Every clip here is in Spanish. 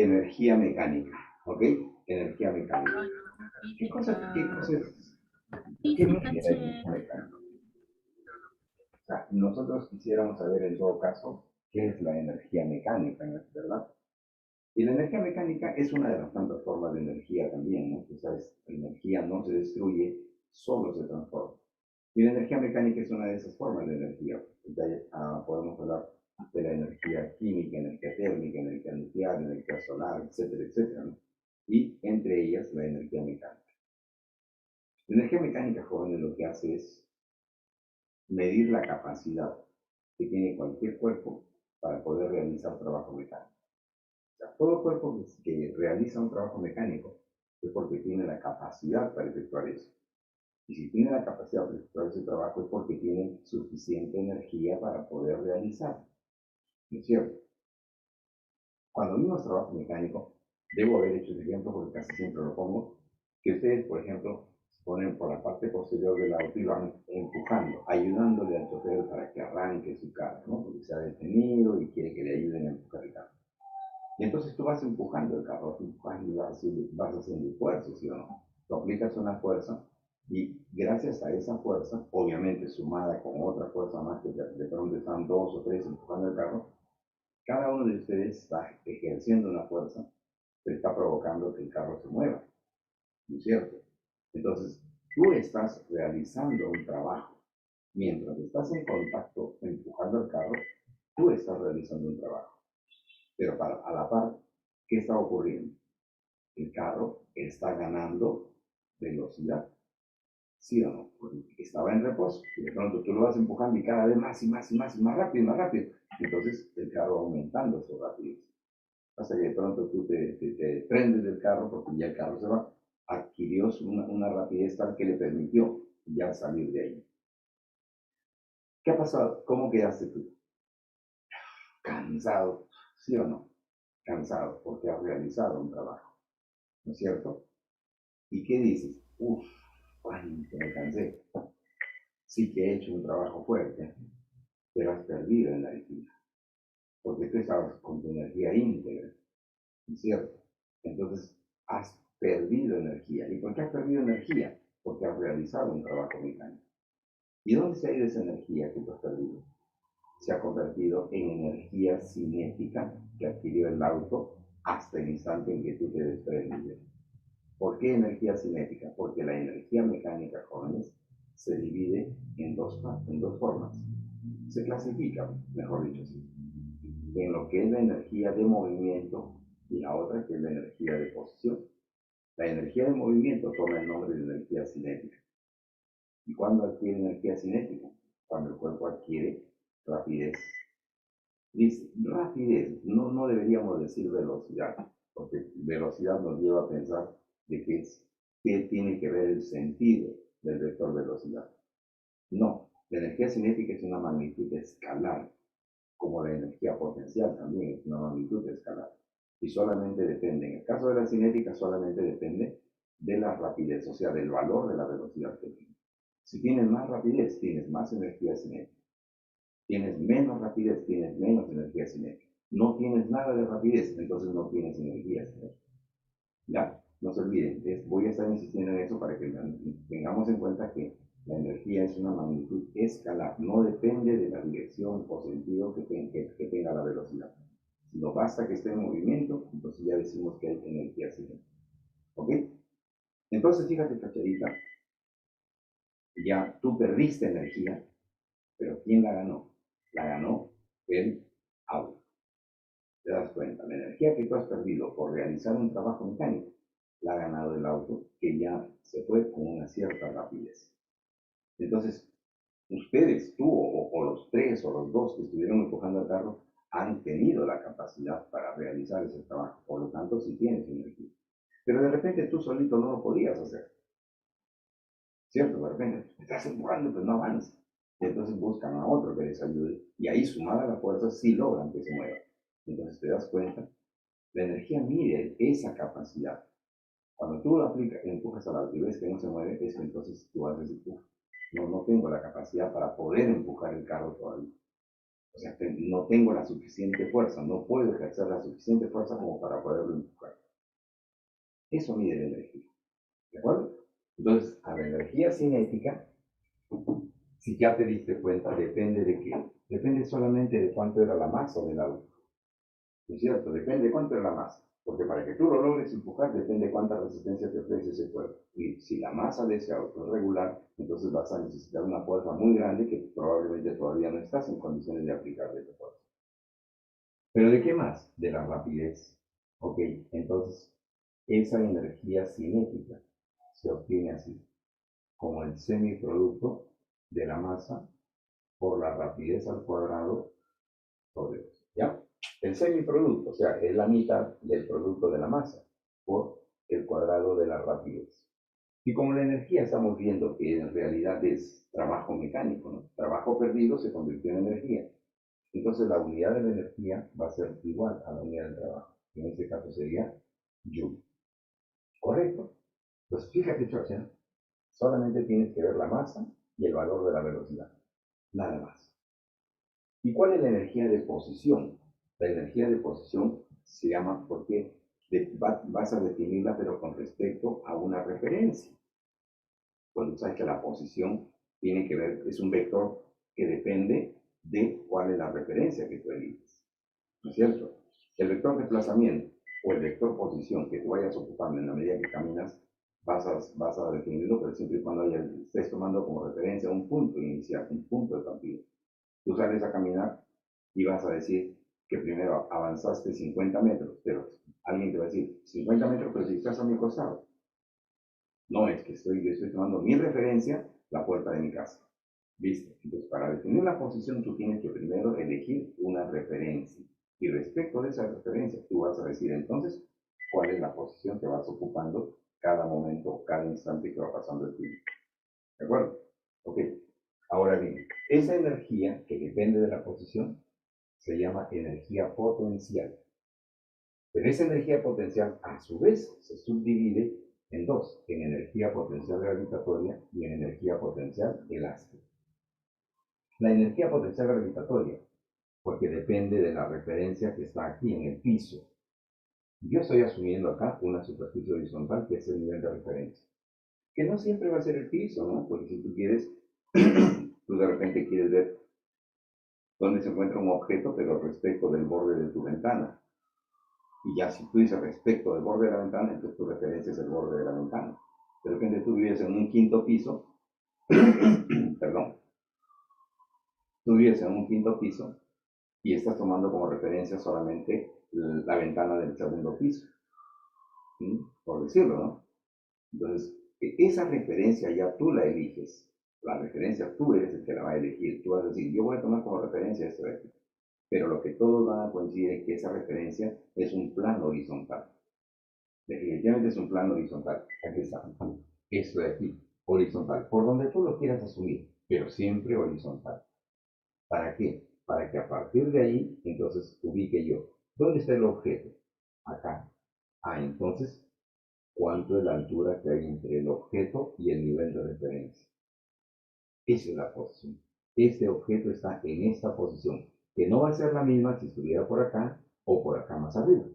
energía mecánica, ¿ok? Energía mecánica. ¿Qué mide la energía mecánica? O sea, nosotros quisiéramos saber en todo caso qué es la energía mecánica, ¿no? ¿Verdad? Y la energía mecánica es una de las tantas formas de energía también, ¿no? Tú sabes, la energía no se destruye, solo se transforma. Y la energía mecánica es una de esas formas de energía. Ya, podemos hablar de la energía química, energía térmica, energía nuclear, energía solar, etcétera, etcétera, ¿no? Y entre ellas la energía mecánica. La energía mecánica, jóvenes, lo que hace es medir la capacidad que tiene cualquier cuerpo para poder realizar trabajo mecánico. O sea, todo cuerpo que realiza un trabajo mecánico es porque tiene la capacidad para efectuar eso. Y si tiene la capacidad para efectuar ese trabajo es porque tiene suficiente energía para poder realizarlo. ¿No es cierto? Cuando vimos trabajo mecánico, debo haber hecho ese ejemplo porque casi siempre lo pongo, que ustedes, por ejemplo, se ponen por la parte posterior del auto y van empujando, ayudándole al chofer para que arranque su carro, ¿no? Porque se ha detenido y quiere que le ayuden a empujar el carro. Y entonces tú vas empujando el carro, vas haciendo esfuerzo, ¿sí o no? Tú aplicas una fuerza y gracias a esa fuerza, obviamente sumada con otra fuerza más que de pronto están dos o tres empujando el carro, cada uno de ustedes está ejerciendo una fuerza que está provocando que el carro se mueva, ¿no es cierto? Entonces, tú estás realizando un trabajo. Mientras estás en contacto empujando el carro, tú estás realizando un trabajo. Pero a la par, ¿qué está ocurriendo? El carro está ganando velocidad, ¿sí o no? Porque estaba en reposo y de pronto tú lo vas empujando y cada vez más y más y más y más rápido y más rápido. Entonces el carro va aumentando su rapidez. Hasta que de pronto tú te prendes del carro porque ya el carro se va, adquirió una rapidez tal que le permitió ya salir de ahí. ¿Qué ha pasado? ¿Cómo quedaste tú? Cansado, ¿sí o no? Cansado porque has realizado un trabajo, ¿no es cierto? ¿Y qué dices? Uf, cuánto me cansé. Sí que he hecho un trabajo fuerte, pero has perdido energía, porque tú estabas con tu energía íntegra, ¿no es cierto? Entonces, has perdido energía. ¿Y por qué has perdido energía? Porque has realizado un trabajo mecánico. ¿Y dónde se ha ido esa energía que tú has perdido? Se ha convertido en energía cinética que adquirió el auto hasta el instante en que tú te desprendes. ¿Por qué energía cinética? Porque la energía mecánica, jóvenes, se divide en dos formas. Se clasifica, mejor dicho así, en lo que es la energía de movimiento y la otra que es la energía de posición. La energía de movimiento toma el nombre de energía cinética. ¿Y cuándo adquiere energía cinética? Cuando el cuerpo adquiere rapidez. Dice, rapidez, no deberíamos decir velocidad, porque velocidad nos lleva a pensar de qué tiene que ver el sentido del vector velocidad. No, la energía cinética es una magnitud escalar, como la energía potencial también es una magnitud escalar. Y solamente depende, en el caso de la cinética, solamente depende de la rapidez, o sea, del valor de la velocidad que tiene. Si tienes más rapidez, tienes más energía cinética. Tienes menos rapidez, tienes menos energía cinética. No tienes nada de rapidez, entonces no tienes energía cinética. Ya, no se olviden, voy a estar insistiendo en eso para que tengamos en cuenta que la energía es una magnitud escalar, no depende de la dirección o sentido que tenga la velocidad. Si no basta que esté en movimiento, entonces ya decimos que hay energía cinética. ¿Ok? Entonces, fíjate, cacharita, ya tú perdiste energía, pero ¿quién la ganó? La ganó el auto. Te das cuenta, la energía que tú has perdido por realizar un trabajo mecánico, la ha ganado el auto, que ya se fue con una cierta rapidez. Entonces, ustedes, tú o los tres o los dos que estuvieron empujando el carro, han tenido la capacidad para realizar ese trabajo. Por lo tanto, sí tienes energía. Pero de repente tú solito no lo podías hacer. ¿Cierto? De repente te estás empujando, pues no avanzas. Y entonces buscan a otro que les ayude. Y ahí, sumada la fuerza, sí logran que se mueva. Entonces te das cuenta, la energía mide esa capacidad. Cuando tú lo aplicas, empujas a la auto y ves que no se mueve, es que entonces tú vas a decir, no tengo la capacidad para poder empujar el carro todavía. O sea, que no tengo la suficiente fuerza, no puedo ejercer la suficiente fuerza como para poderlo empujar. Eso mide la energía. ¿De acuerdo? Entonces, a la energía cinética, si ya te diste cuenta, depende de qué. Depende solamente de cuánto era la masa del auto. ¿No es cierto? Depende de cuánto era la masa. Porque para que tú lo logres empujar, depende de cuánta resistencia te ofrece ese cuerpo. Y si la masa de ese auto es regular, entonces vas a necesitar una fuerza muy grande que probablemente todavía no estás en condiciones de aplicar de esa fuerza. ¿Pero de qué más? De la rapidez. Ok, entonces esa energía cinética se obtiene así, como el semiproducto de la masa por la rapidez al cuadrado sobre 2. ¿Ya? El semiproducto, o sea, es la mitad del producto de la masa por el cuadrado de la rapidez. Y como la energía estamos viendo que en realidad es trabajo mecánico, ¿no? Trabajo perdido se convirtió en energía. Entonces la unidad de la energía va a ser igual a la unidad del trabajo. En este caso sería Joule. ¿Correcto? Pues fíjate, George, solamente tienes que ver la masa y el valor de la velocidad. Nada más. ¿Y cuál es la energía de posición? La energía de posición se llama porque vas a definirla, pero con respecto a una referencia. Cuando sabes que la posición tiene que ver, es un vector que depende de cuál es la referencia que tú eliges. ¿No es cierto? El vector desplazamiento o el vector posición que tú vayas ocupando en la medida que caminas, vas a definirlo, pero siempre y cuando estés tomando como referencia un punto inicial, un punto de partida. Tú sales a caminar y vas a decir que primero avanzaste 50 metros, pero alguien te va a decir, 50 metros, pero si estás a mi costado. No, es que yo estoy tomando mi referencia, la puerta de mi casa. ¿Viste? Entonces, para definir la posición, tú tienes que primero elegir una referencia. Y respecto de esa referencia, tú vas a decir entonces cuál es la posición que vas ocupando cada momento, cada instante que va pasando el tiempo. ¿De acuerdo? Ok. Ahora bien, esa energía que depende de la posición se llama energía potencial. Pero esa energía potencial, a su vez, se subdivide en dos, en energía potencial gravitatoria y en energía potencial elástica. La energía potencial gravitatoria, porque depende de la referencia que está aquí en el piso. Yo estoy asumiendo acá una superficie horizontal que es el nivel de referencia, que no siempre va a ser el piso, ¿no? Porque si tú quieres, tú de repente quieres ver dónde se encuentra un objeto, pero respecto del borde de tu ventana. Y ya si tú dices respecto del borde de la ventana, entonces tu referencia es el borde de la ventana. De repente tú vives en un quinto piso, perdón, tú vives en un quinto piso y estás tomando como referencia solamente la ventana del segundo piso, ¿sí? Por decirlo, ¿no? Entonces, esa referencia ya tú la eliges. La referencia tú eres el que la va a elegir. Tú vas a decir, yo voy a tomar como referencia esto de aquí. Pero lo que todos van a coincidir es que esa referencia es un plano horizontal. Definitivamente es un plano horizontal. Aquí está. Esto de aquí, horizontal. Por donde tú lo quieras asumir, pero siempre horizontal. ¿Para qué? Para que a partir de ahí, entonces, ubique yo. ¿Dónde está el objeto? Acá. Ah, entonces, ¿cuánto es la altura que hay entre el objeto y el nivel de referencia? Esa es la posición. Este objeto está en esta posición, que no va a ser la misma si estuviera por acá o por acá más arriba.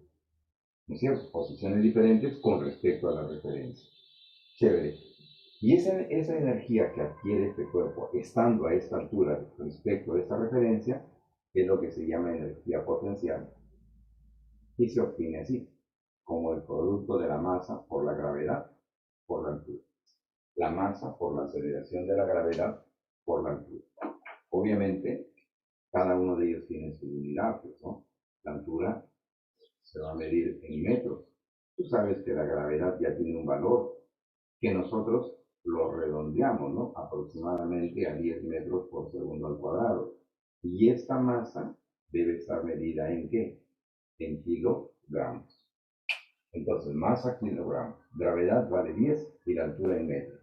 ¿No es cierto? Posiciones diferentes con respecto a la referencia. Chévere. Y esa energía que adquiere este cuerpo estando a esta altura respecto a esta referencia es lo que se llama energía potencial y se obtiene así, como el producto de la masa por la gravedad por la altura. La masa por la aceleración de la gravedad por la altura. Obviamente, cada uno de ellos tiene su unidad, pues, ¿no? La altura se va a medir en metros. Tú sabes que la gravedad ya tiene un valor que nosotros lo redondeamos, ¿no? Aproximadamente a 10 metros por segundo al cuadrado. Y esta masa debe estar medida ¿en qué? En kilogramos. Entonces, masa kilogramos. Gravedad vale 10 y la altura en metros.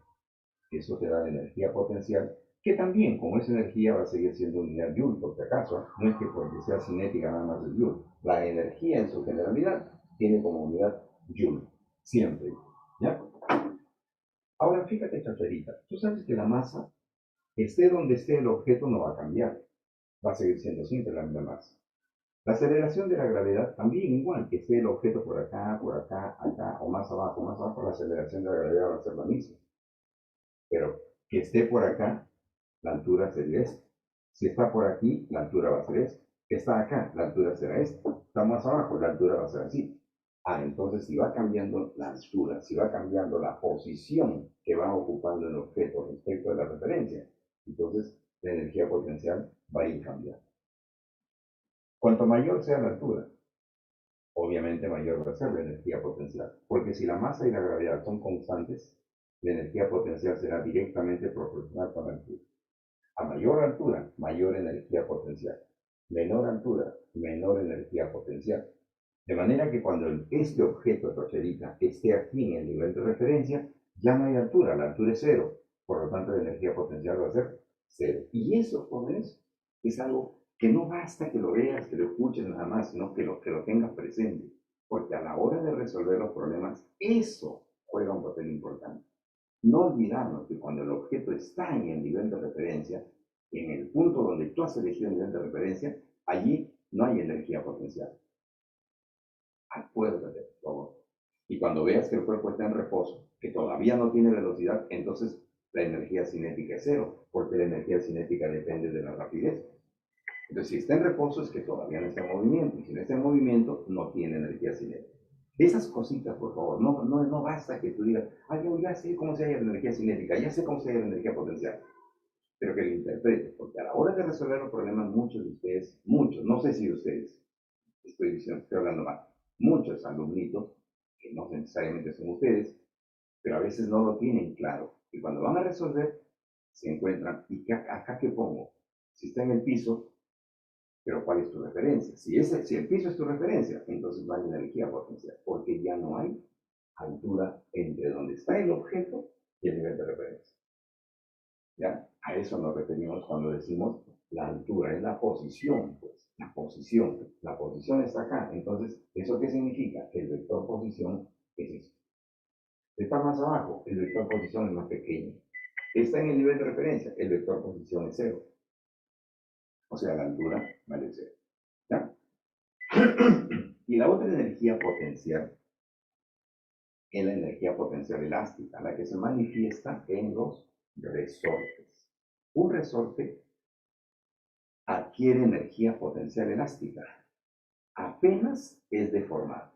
Eso te da la energía potencial, que también, como es energía, va a seguir siendo unidad Joule, por si acaso. No es que porque sea cinética nada más es Joule. La energía en su generalidad tiene como unidad Joule. Siempre. ¿Ya? Ahora fíjate, chacherita, tú sabes que la masa, esté donde esté el objeto, no va a cambiar. va a seguir siendo siempre la misma masa. La aceleración de la gravedad también igual, que esté el objeto por acá, acá, o más abajo, la aceleración de la gravedad va a ser la misma. Pero que esté por acá, la altura sería esta. Si está por aquí, la altura va a ser esta. Que está acá, la altura será esta. Está más abajo, la altura va a ser así. Entonces si va cambiando la altura, si va cambiando la posición que va ocupando el objeto respecto de la referencia, entonces la energía potencial va a ir cambiando. Cuanto mayor sea la altura, obviamente mayor va a ser la energía potencial. Porque si la masa y la gravedad son constantes, la energía potencial será directamente proporcional con la altura. A mayor altura, mayor energía potencial. Menor altura, menor energía potencial. De manera que cuando este objeto rocherita esté aquí en el nivel de referencia, ya no hay altura, la altura es cero. Por lo tanto, la energía potencial va a ser cero. Y eso, jóvenes, es algo que no basta que lo veas, que lo escuches nada más, sino que lo tengas presente. Porque a la hora de resolver los problemas, eso juega un papel importante. No olvidarnos que cuando el objeto está en el nivel de referencia, en el punto donde tú has elegido el nivel de referencia, allí no hay energía potencial. Acuérdate, por favor. Y cuando veas que el cuerpo está en reposo, que todavía no tiene velocidad, entonces la energía cinética es cero, porque la energía cinética depende de la rapidez. Entonces, si está en reposo es que todavía no está en movimiento, y si no está en movimiento, no tiene energía cinética. Esas cositas, por favor, no basta que tú digas, yo ya sé cómo se halla la energía cinética, ya sé cómo se halla la energía potencial, pero que lo interpretes, porque a la hora de resolver los problemas, muchos de ustedes, no sé si de ustedes, estoy hablando mal, muchos alumnitos, que no necesariamente son ustedes, pero a veces no lo tienen claro, y cuando van a resolver, se encuentran, ¿y acá qué pongo? Si está en el piso, pero ¿cuál es tu referencia? Si el piso es tu referencia, entonces no hay energía potencial, porque ya no hay altura entre donde está el objeto y el nivel de referencia. ¿Ya? A eso nos referimos cuando decimos la altura, es la posición, pues, la posición está acá. Entonces, ¿eso qué significa? Que el vector posición es eso. Está más abajo, el vector posición es más pequeño. Está en el nivel de referencia, el vector posición es cero. O sea, la altura vale cero. ¿Ya? Y la otra energía potencial es la energía potencial elástica, la que se manifiesta en los resortes. Un resorte adquiere energía potencial elástica apenas es deformado.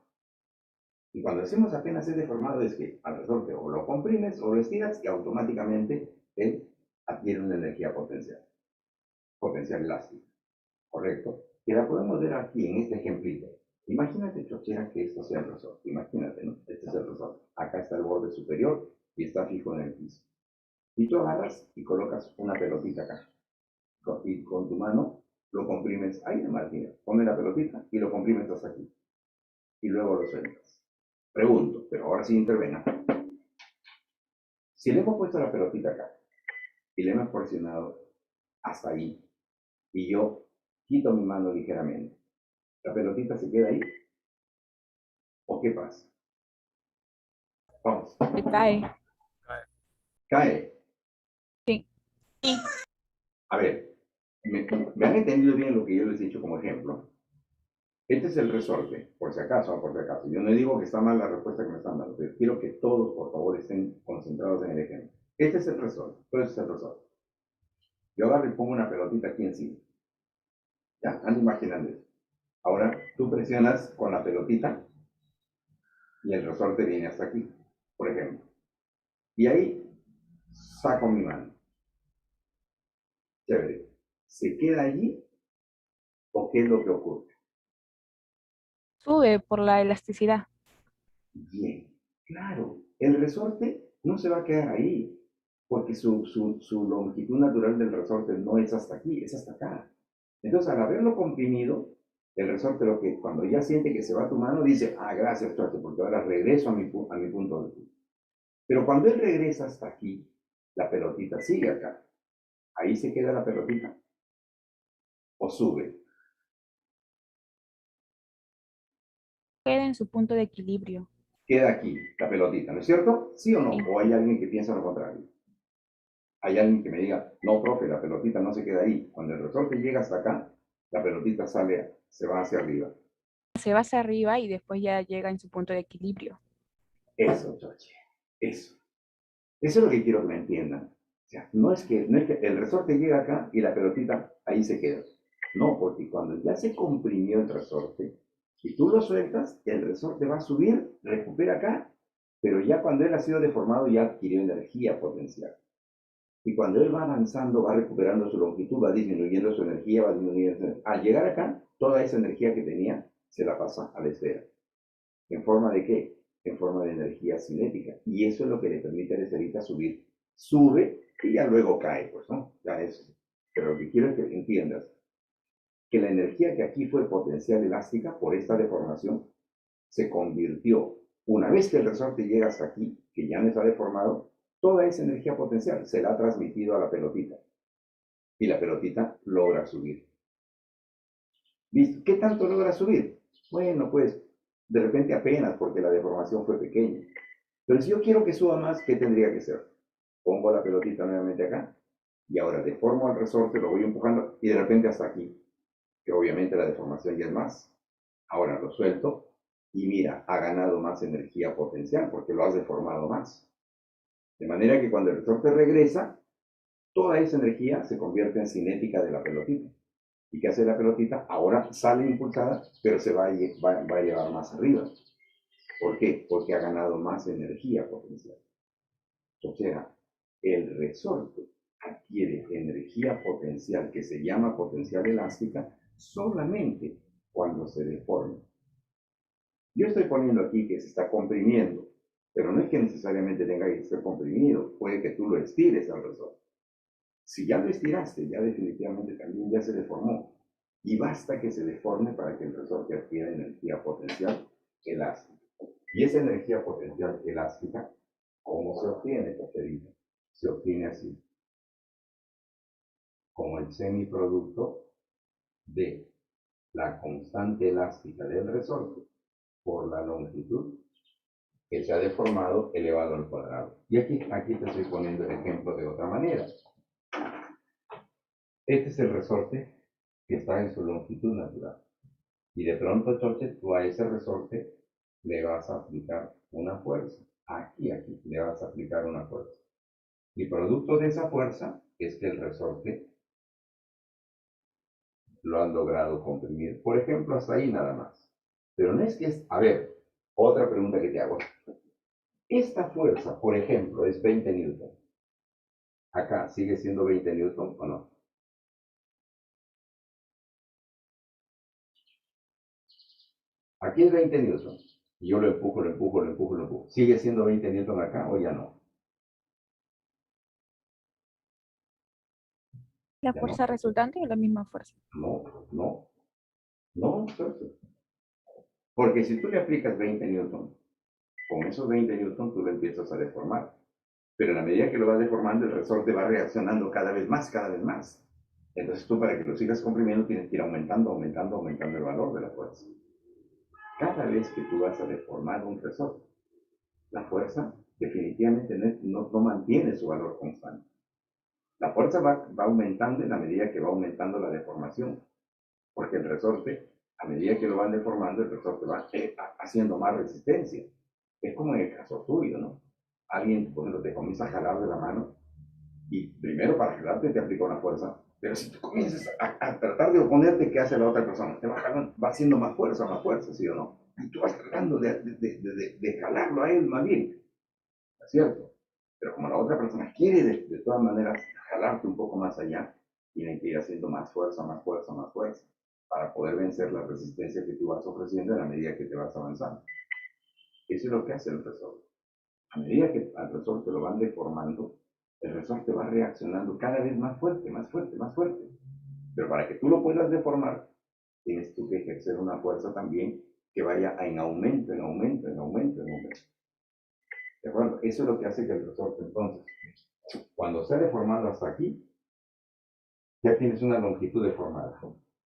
Y cuando decimos apenas es deformado es que al resorte o lo comprimes o lo estiras y automáticamente él adquiere una energía potencial elástica. ¿Correcto? Que la podemos ver aquí en este ejemplito. Imagínate, Chochera, que esto sea el resorte. Imagínate, ¿no? Este es el resorte. Acá está el borde superior y está fijo en el piso. Y tú agarras y colocas una pelotita acá. Y con tu mano lo comprimes ahí de Martina. Pone la pelotita y lo comprimes hasta aquí. Y luego lo sueltas. Pregunto, pero ahora sí intervenga. Si le hemos puesto la pelotita acá y le hemos presionado hasta ahí y yo quito mi mano ligeramente, ¿la pelotita se queda ahí? ¿O qué pasa? Vamos. Se cae. Cae. Sí. A ver, ¿me han entendido bien lo que yo les he dicho como ejemplo? Este es el resorte, por si acaso o por si acaso. Yo no digo que está mal la respuesta que me están dando, pero quiero que todos, por favor, estén concentrados en el ejemplo. Este es el resorte, todo este es el resorte. Yo agarro y pongo una pelotita aquí encima. Ya, ando imaginando eso. Ahora, tú presionas con la pelotita y el resorte viene hasta aquí, por ejemplo. Y ahí saco mi mano. Chévere. ¿Se queda allí o qué es lo que ocurre? Sube por la elasticidad. Bien, claro, el resorte no se va a quedar ahí, porque su longitud natural del resorte no es hasta aquí, es hasta acá. Entonces, al haberlo comprimido, el resorte lo que cuando ya siente que se va tu mano, dice, gracias, Choche, porque ahora regreso a mi punto de vista. Pero cuando él regresa hasta aquí, la pelotita sigue acá. Ahí se queda la pelotita. O sube. Queda en su punto de equilibrio. Queda aquí la pelotita, ¿no es cierto? ¿Sí o no? Sí. ¿O hay alguien que piensa lo contrario? hay alguien que me diga, no, profe, la pelotita no se queda ahí. Cuando el resorte llega hasta acá, la pelotita se va hacia arriba. Se va hacia arriba y después ya llega en su punto de equilibrio. Eso, Choche, eso. Eso es lo que quiero que me entiendan. O sea, no es que el resorte llega acá y la pelotita ahí se queda. No, porque cuando ya se comprimió el resorte y tú lo sueltas, el resorte va a subir, recupera acá, pero ya cuando él ha sido deformado ya adquirió energía potencial. Y cuando él va avanzando, va recuperando su longitud, va disminuyendo su energía, va disminuyendo su energía. Al llegar acá, toda esa energía que tenía se la pasa a la esfera. ¿En forma de qué? En forma de energía cinética. Y eso es lo que le permite a la esferita subir. Sube y ya luego cae, pues, ¿no? Ya eso. Pero lo que quiero es que entiendas que la energía que aquí fue potencial elástica por esta deformación se convirtió, una vez que el resorte llega hasta aquí, que ya no está deformado, toda esa energía potencial se la ha transmitido a la pelotita. Y la pelotita logra subir. ¿Listo? ¿Qué tanto logra subir? Bueno, pues de repente apenas porque la deformación fue pequeña. Pero si yo quiero que suba más, ¿qué tendría que hacer? Pongo la pelotita nuevamente acá y ahora deformo el resorte, lo voy empujando y de repente hasta aquí, que obviamente la deformación ya es más. Ahora lo suelto y mira, ha ganado más energía potencial porque lo has deformado más. De manera que cuando el resorte regresa, toda esa energía se convierte en cinética de la pelotita. ¿Y qué hace la pelotita? Ahora sale impulsada, pero se va a llevar más arriba. ¿Por qué? Porque ha ganado más energía potencial. O sea, el resorte adquiere energía potencial que se llama potencial elástica solamente cuando se deforma. Yo estoy poniendo aquí que se está comprimiendo, pero no es que necesariamente tenga que ser comprimido, puede que tú lo estires al resorte. Si ya lo estiraste, ya definitivamente también ya se deformó. Y basta que se deforme para que el resorte adquiera energía potencial elástica. Y esa energía potencial elástica, ¿cómo se obtiene, Caterina? Se obtiene así, como el semiproducto de la constante elástica del resorte por la longitud que se ha deformado elevado al cuadrado. Y aquí te estoy poniendo el ejemplo de otra manera. Este es el resorte que está en su longitud natural. Y de pronto, Choche, tú a ese resorte le vas a aplicar una fuerza. Aquí le vas a aplicar una fuerza. Y producto de esa fuerza es que el resorte lo han logrado comprimir. Por ejemplo, hasta ahí nada más. Pero no es que es... A ver, otra pregunta que te hago. Esta fuerza, por ejemplo, es 20 newton. Acá, ¿sigue siendo 20 newton o no? Aquí es 20 newton. Y yo lo empujo, lo empujo, lo empujo, lo empujo. ¿Sigue siendo 20 newton acá o ya no? La ¿Ya no? fuerza resultante es la misma fuerza. No, no, no, porque si tú le aplicas 20 newton, con esos 20 newton tú lo empiezas a deformar. Pero en la medida que lo vas deformando, el resorte va reaccionando cada vez más, cada vez más. Entonces tú para que lo sigas comprimiendo tienes que ir aumentando, aumentando, aumentando el valor de la fuerza. Cada vez que tú vas a deformar un resorte, la fuerza definitivamente no mantiene su valor constante. La fuerza va aumentando en la medida que va aumentando la deformación, porque el resorte, a medida que lo van deformando, el resorte va haciendo más resistencia. Es como en el caso tuyo, ¿no? Alguien, cuando te comienza a jalar de la mano, y primero para jalarte te aplica una fuerza, pero si tú comienzas a tratar de oponerte, ¿qué hace la otra persona? Te va jalando, va haciendo más fuerza, ¿sí o no? Y tú vas tratando de jalarlo a él más bien, ¿no es cierto? Pero como la otra persona quiere de todas maneras jalarte un poco más allá, tienen que ir haciendo más fuerza, más fuerza, más fuerza, para poder vencer la resistencia que tú vas ofreciendo en la medida que te vas avanzando. Eso es lo que hace el resorte. A medida que al resorte lo van deformando, el resorte va reaccionando cada vez más fuerte, más fuerte, más fuerte. Pero para que tú lo puedas deformar, tienes tú que ejercer una fuerza también que vaya en aumento, en aumento, en aumento, en aumento. ¿De acuerdo? Eso es lo que hace que el resorte, entonces, cuando se ha deformado hasta aquí, ya tienes una longitud deformada.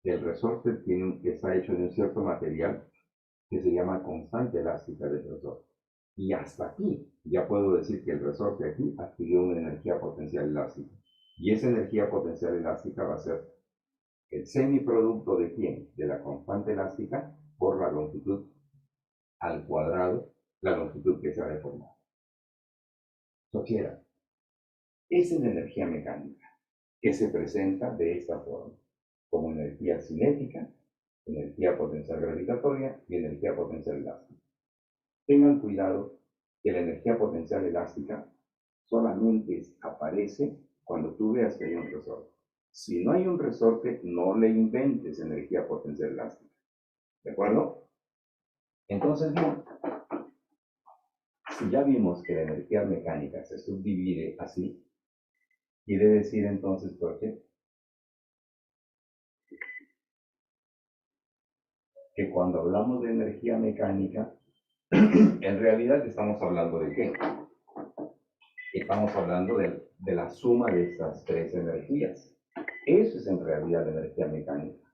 El resorte está hecho de un cierto material que se llama constante elástica del resorte. Y hasta aquí ya puedo decir que el resorte aquí adquirió una energía potencial elástica. Y esa energía potencial elástica va a ser el semiproducto de quién? De la constante elástica por la longitud al cuadrado, la longitud que se ha deformado. Sociedad. Esa es la energía mecánica que se presenta de esta forma, como energía cinética, energía potencial gravitatoria y energía potencial elástica. Tengan cuidado que la energía potencial elástica solamente aparece cuando tú veas que hay un resorte. Si no hay un resorte, no le inventes energía potencial elástica. ¿De acuerdo? Entonces, bien, si ya vimos que la energía mecánica se subdivide así, quiere decir entonces, Jorge, que cuando hablamos de energía mecánica, en realidad estamos hablando de qué? Estamos hablando de la suma de estas tres energías. Eso es en realidad la energía mecánica,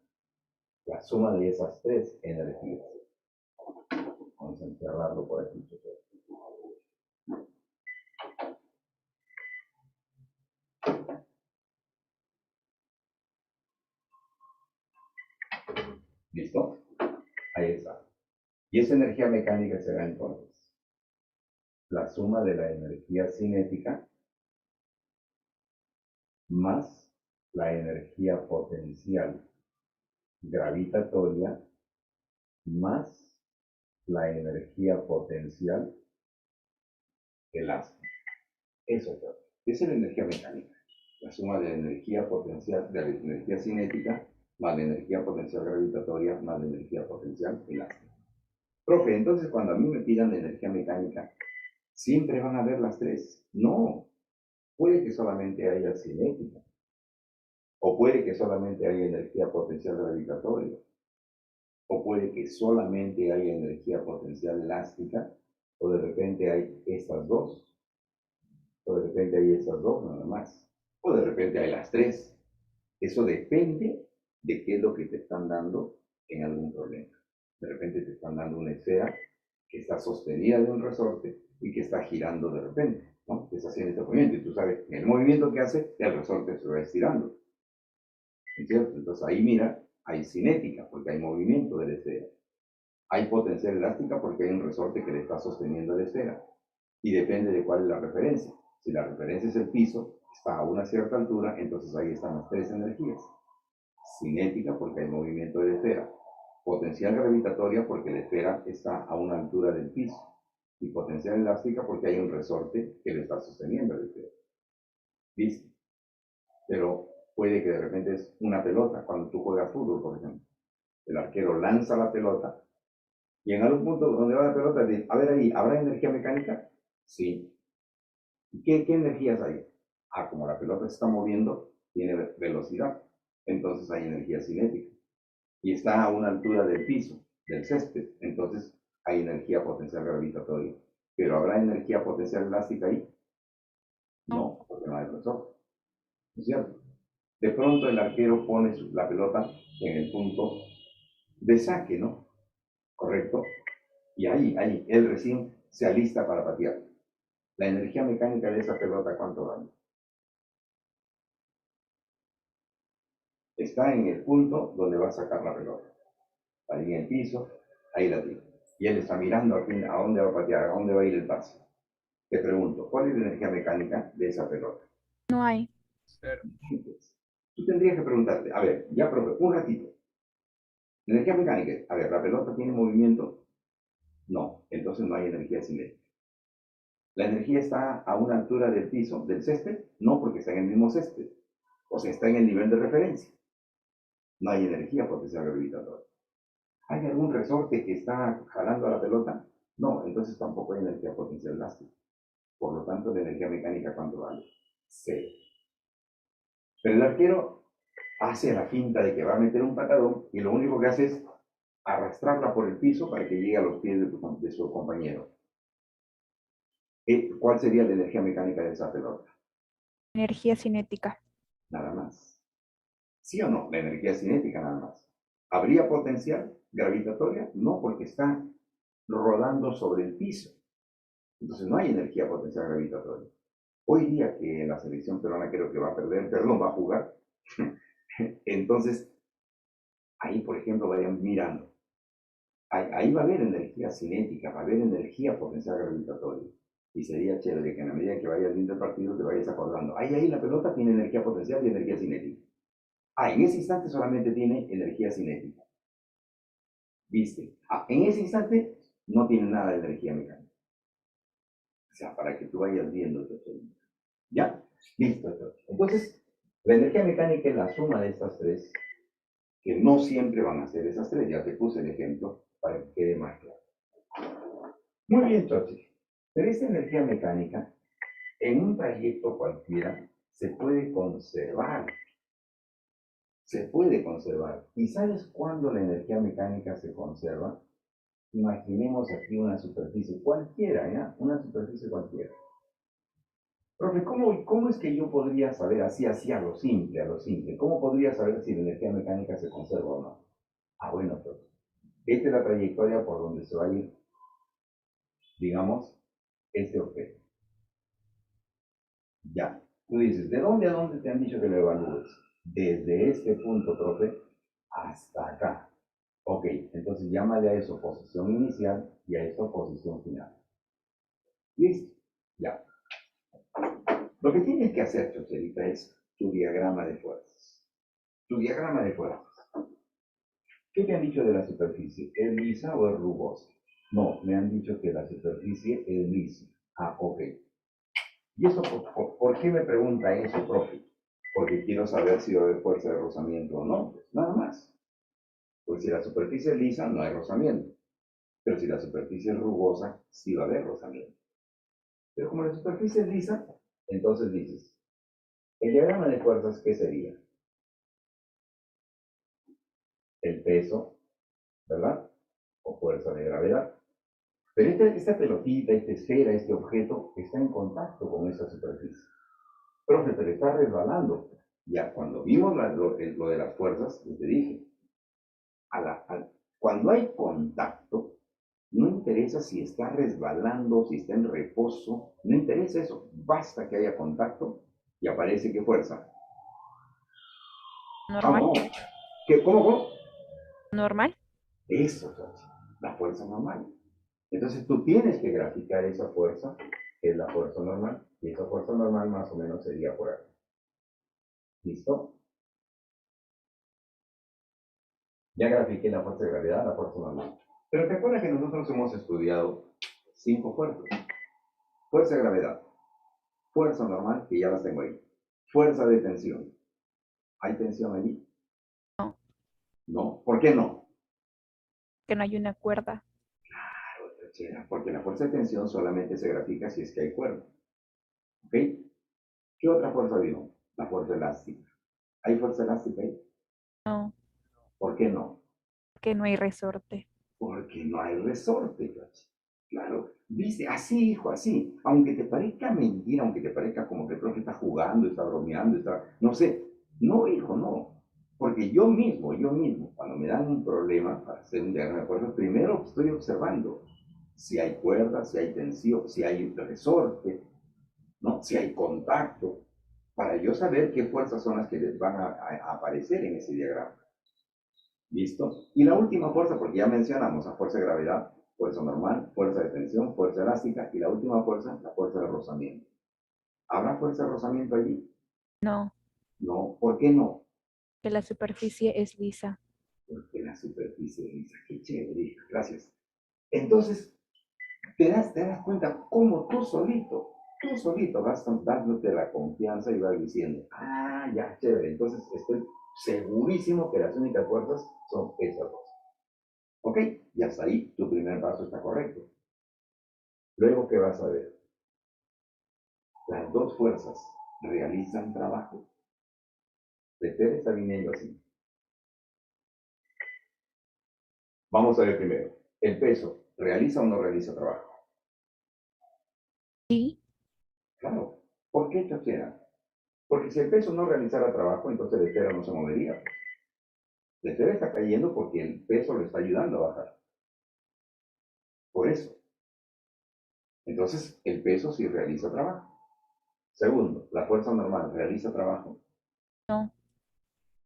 la suma de esas tres energías. Vamos a encerrarlo por aquí. ¿Listo? Ahí está. Y esa energía mecánica será entonces la suma de la energía cinética más la energía potencial gravitatoria más la energía potencial elástica. Eso es todo. Esa es la energía mecánica. La suma de la energía potencial, de la energía cinética, más la energía potencial gravitatoria, más la energía potencial elástica. Profe, entonces cuando a mí me pidan la energía mecánica, ¿siempre van a ver las tres? No. Puede que solamente haya cinética. O puede que solamente haya energía potencial gravitatoria. O puede que solamente haya energía potencial elástica. O de repente hay estas dos. O de repente hay estas dos nada más. O de repente hay las tres. Eso depende de qué es lo que te están dando en algún problema. De repente te están dando una esfera que está sostenida de un resorte y que está girando de repente, ¿no? Que está haciendo este movimiento y tú sabes, en el movimiento que hace, el resorte se va estirando. ¿Es cierto? Entonces ahí mira, hay cinética porque hay movimiento de la esfera. Hay potencial elástica porque hay un resorte que le está sosteniendo la esfera. Y depende de cuál es la referencia. Si la referencia es el piso, está a una cierta altura, entonces ahí están las tres energías. Cinética porque hay movimiento de la esfera. Potencial gravitatoria porque la esfera está a una altura del piso. Y potencial elástica porque hay un resorte que le está sosteniendo la esfera. ¿Viste? Pero puede que de repente es una pelota, cuando tú juegas fútbol, por ejemplo. El arquero lanza la pelota y en algún punto donde va la pelota, dice, a ver ahí, ¿habrá energía mecánica? Sí. ¿Y qué energías hay? Ah, como la pelota se está moviendo, tiene velocidad, entonces hay energía cinética. Y está a una altura del piso, del césped, entonces hay energía potencial gravitatoria. ¿Pero habrá energía potencial elástica ahí? No. No, porque no hay resorte. ¿No es cierto? De pronto el arquero pone la pelota en el punto de saque, ¿no? Correcto. Y ahí, él recién se alista para patear. La energía mecánica de esa pelota, ¿cuánto vale? Está en el punto donde va a sacar la pelota. Ahí en el piso, ahí la tiene. Y él está mirando a dónde va a patear, a dónde va a ir el pase. Te pregunto, ¿cuál es la energía mecánica de esa pelota? No hay. Cero. Entonces, tú tendrías que preguntarte, a ver, ya profe, un ratito. Energía mecánica, a ver, ¿la pelota tiene movimiento? No, entonces no hay energía cinética. ¿La energía está a una altura del piso, del césped? No, porque está en el mismo césped. O sea, está en el nivel de referencia. No hay energía potencial gravitatoria. ¿Hay algún resorte que está jalando a la pelota? No, entonces tampoco hay energía potencial elástica. Por lo tanto, la energía mecánica, ¿cuánto vale? Cero. Pero el arquero hace la finta de que va a meter un patadón y lo único que hace es arrastrarla por el piso para que llegue a los pies de su compañero. ¿Cuál sería la energía mecánica de esa pelota? Energía cinética. Nada más. ¿Sí o no? La energía cinética nada más. ¿Habría potencial gravitatoria? No, porque está rodando sobre el piso. Entonces no hay energía potencial gravitatoria. Hoy día que la selección peruana creo que va a perder, perdón, va a jugar. Entonces, ahí, por ejemplo, vayan mirando. Ahí va a haber energía cinética, va a haber energía potencial gravitatoria. Y sería chévere que en la medida que vayas viendo el partido te vayas acordando. Ahí la pelota tiene energía potencial y energía cinética. En ese instante solamente tiene energía cinética. ¿Viste? En ese instante no tiene nada de energía mecánica. O sea, para que tú vayas viendo. ¿Ya? Listo. Entonces, la energía mecánica es la suma de estas tres, que no siempre van a ser esas tres. Ya te puse el ejemplo para que quede más claro. Muy bien, Chochi. Pero esta energía mecánica, en un trayecto cualquiera, se puede conservar. Se puede conservar. ¿Y sabes cuándo la energía mecánica se conserva? Imaginemos aquí una superficie cualquiera, ¿ya? Una superficie cualquiera. Profe, ¿cómo es que yo podría saber así a lo simple, a lo simple? ¿Cómo podría saber si la energía mecánica se conserva o no? Bueno, pues, esta es la trayectoria por donde se va a ir, digamos, este objeto. Ya. Tú dices, ¿de dónde a dónde te han dicho que lo evalúes? Desde este punto, profe, hasta acá. Ok, entonces llámale a eso posición inicial y a esto posición final. ¿Listo? Ya. Lo que tienes que hacer, Chocherita, es tu diagrama de fuerzas. Tu diagrama de fuerzas. ¿Qué te han dicho de la superficie? ¿Es lisa o es rugosa? No, me han dicho que la superficie es lisa. Ok. ¿Y eso por qué me pregunta eso, profe? Porque quiero saber si va a haber fuerza de rozamiento o no. Pues nada más. Pues si la superficie es lisa, no hay rozamiento. Pero si la superficie es rugosa, sí va a haber rozamiento. Pero como la superficie es lisa, entonces dices, el diagrama de fuerzas, ¿qué sería? El peso, ¿verdad? O fuerza de gravedad. Pero esta pelotita, esta esfera, este objeto está en contacto con esa superficie. Profe, pero está resbalando. Ya, cuando vimos lo de las fuerzas, yo te dije, cuando hay contacto, no interesa si está resbalando, si está en reposo, no interesa eso. Basta que haya contacto y aparece qué fuerza. Normal. Vamos, ¿cómo? Normal. Eso, la fuerza normal. Entonces tú tienes que graficar esa fuerza, que es la fuerza normal, y esa fuerza normal más o menos sería por aquí. ¿Listo? Ya grafiqué la fuerza de gravedad, la fuerza normal. Pero te acuerdas que nosotros hemos estudiado 5 fuerzas. Fuerza de gravedad, fuerza normal, que ya las tengo ahí. Fuerza de tensión. ¿Hay tensión allí? No, No. ¿Por qué no? que no hay una cuerda. Porque la fuerza de tensión solamente se grafica si es que hay cuerda. ¿Ok? ¿Qué otra fuerza vimos? La fuerza elástica. ¿Hay fuerza elástica ahí? No, ¿Por qué no? que no hay resorte. Porque no hay resorte, ¿cachai? Claro, dice, así, hijo, así. Aunque te parezca mentira, aunque te parezca como que el profe está jugando, está bromeando, está, no sé. No, hijo, no. Porque yo mismo, cuando me dan un problema para hacer un diagrama de fuerzas, primero estoy observando si hay cuerda, si hay tensión, si hay resorte, ¿no? Si hay contacto, para yo saber qué fuerzas son las que les van a aparecer en ese diagrama. ¿Listo? Y la última fuerza, porque ya mencionamos a fuerza de gravedad, fuerza normal, fuerza de tensión, fuerza elástica, y la última fuerza, la fuerza de rozamiento. ¿Habrá fuerza de rozamiento allí? No, No. ¿Por qué no? que la superficie es lisa. Porque la superficie es lisa. Qué chévere, gracias. Entonces, te das cuenta cómo tú solito vas dándote la confianza y vas diciendo, ya, chévere. Entonces, estoy segurísimo que las únicas fuerzas son esas dos. ¿Ok? Y hasta ahí tu primer paso está correcto. Luego, ¿qué vas a ver? Las dos fuerzas realizan trabajo. Peter está viniendo así. Vamos a ver primero. El peso, ¿realiza o no realiza trabajo? Sí, Claro. ¿Por qué, Chachera? Porque si el peso no realizara trabajo, entonces el estero no se movería. El estero está cayendo porque el peso le está ayudando a bajar. Por eso. Entonces, el peso sí realiza trabajo. Segundo, la fuerza normal realiza trabajo. No,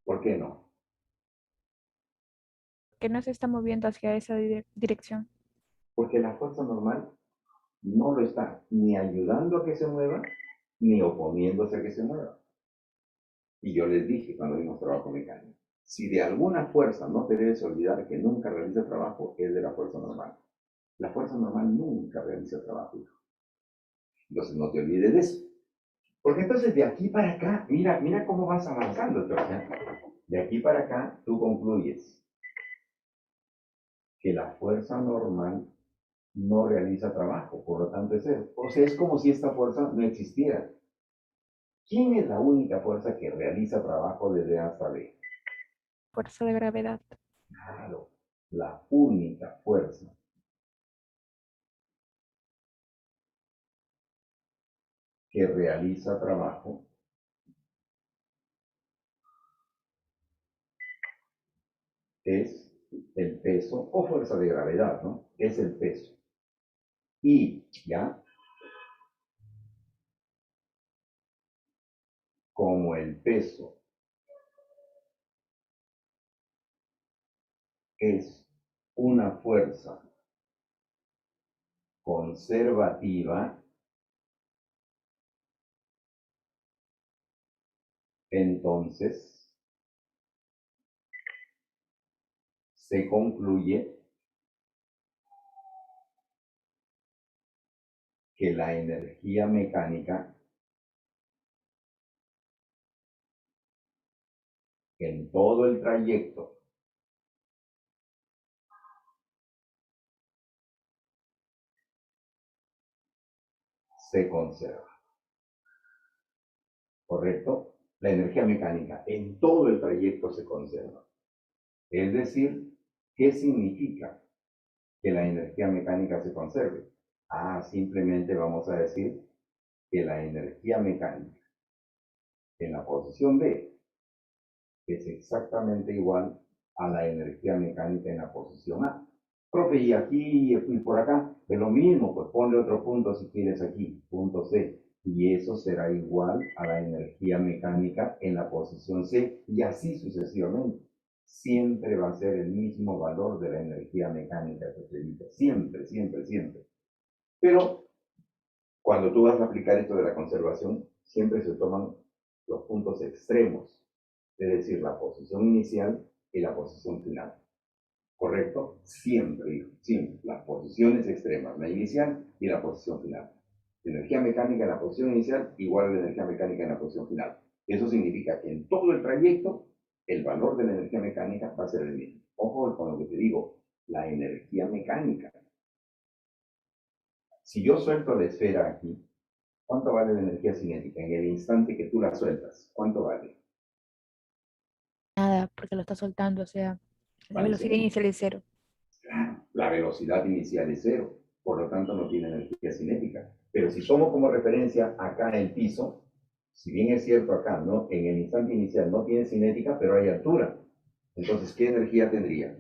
¿Por qué no? que no se está moviendo hacia esa dirección. Porque la fuerza normal no lo está ni ayudando a que se mueva, ni oponiéndose a que se mueva. Y yo les dije cuando vimos trabajo mecánico, si de alguna fuerza no te debes olvidar que nunca realiza trabajo, es de la fuerza normal. La fuerza normal nunca realiza trabajo, hijo. Entonces no te olvides de eso. Porque entonces de aquí para acá, mira cómo vas avanzando, Georgia. De aquí para acá tú concluyes que la fuerza normal no realiza trabajo, por lo tanto es cero. O sea, es como si esta fuerza no existiera. ¿Quién es la única fuerza que realiza trabajo desde A hasta B? Fuerza de gravedad. Claro, la única fuerza que realiza trabajo es el peso o fuerza de gravedad, ¿no? Es el peso. Y ya, como el peso es una fuerza conservativa, entonces se concluye que la energía mecánica en todo el trayecto se conserva. ¿Correcto? La energía mecánica en todo el trayecto se conserva. Es decir, ¿qué significa que la energía mecánica se conserve? Simplemente vamos a decir que la energía mecánica en la posición B es exactamente igual a la energía mecánica en la posición A. Profe, y aquí y por acá, es lo mismo, pues ponle otro punto si quieres aquí, punto C, y eso será igual a la energía mecánica en la posición C, y así sucesivamente. Siempre va a ser el mismo valor de la energía mecánica que se dice, siempre, siempre, siempre. Pero cuando tú vas a aplicar esto de la conservación, siempre se toman los puntos extremos, es decir, la posición inicial y la posición final. ¿Correcto? Siempre, hijo, siempre. Las posiciones extremas, la inicial y la posición final. La energía mecánica en la posición inicial igual a la energía mecánica en la posición final. Eso significa que en todo el trayecto, el valor de la energía mecánica va a ser el mismo. Ojo con lo que te digo, la energía mecánica. Si yo suelto la esfera aquí, ¿cuánto vale la energía cinética en el instante que tú la sueltas? ¿Cuánto vale? Nada, porque lo está soltando, o sea, la Vale velocidad cero. inicial es cero. La velocidad inicial es cero, por lo tanto no tiene energía cinética. Pero si somos como referencia acá en el piso, si bien es cierto acá, ¿no? En el instante inicial no tiene cinética, pero hay altura. Entonces, ¿qué energía tendría?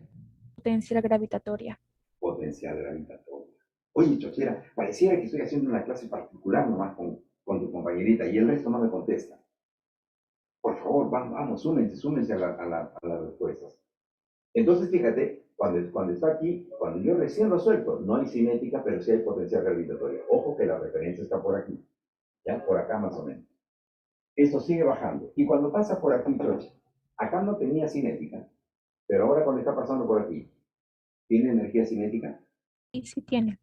Potencial gravitatoria. Potencial gravitatorio. Oye, Chochera, pareciera que estoy haciendo una clase particular nomás con tu compañerita y el resto no me contesta. Por favor, vamos, súmense a las respuestas. Entonces, fíjate, cuando está aquí, cuando yo recién lo suelto, no hay cinética, pero sí hay potencial gravitatorio. Ojo que la referencia está por aquí, ya por acá más o menos. Esto sigue bajando. Y cuando pasa por aquí, George, acá no tenía cinética, pero ahora cuando está pasando por aquí, ¿tiene energía cinética? Y sí tiene.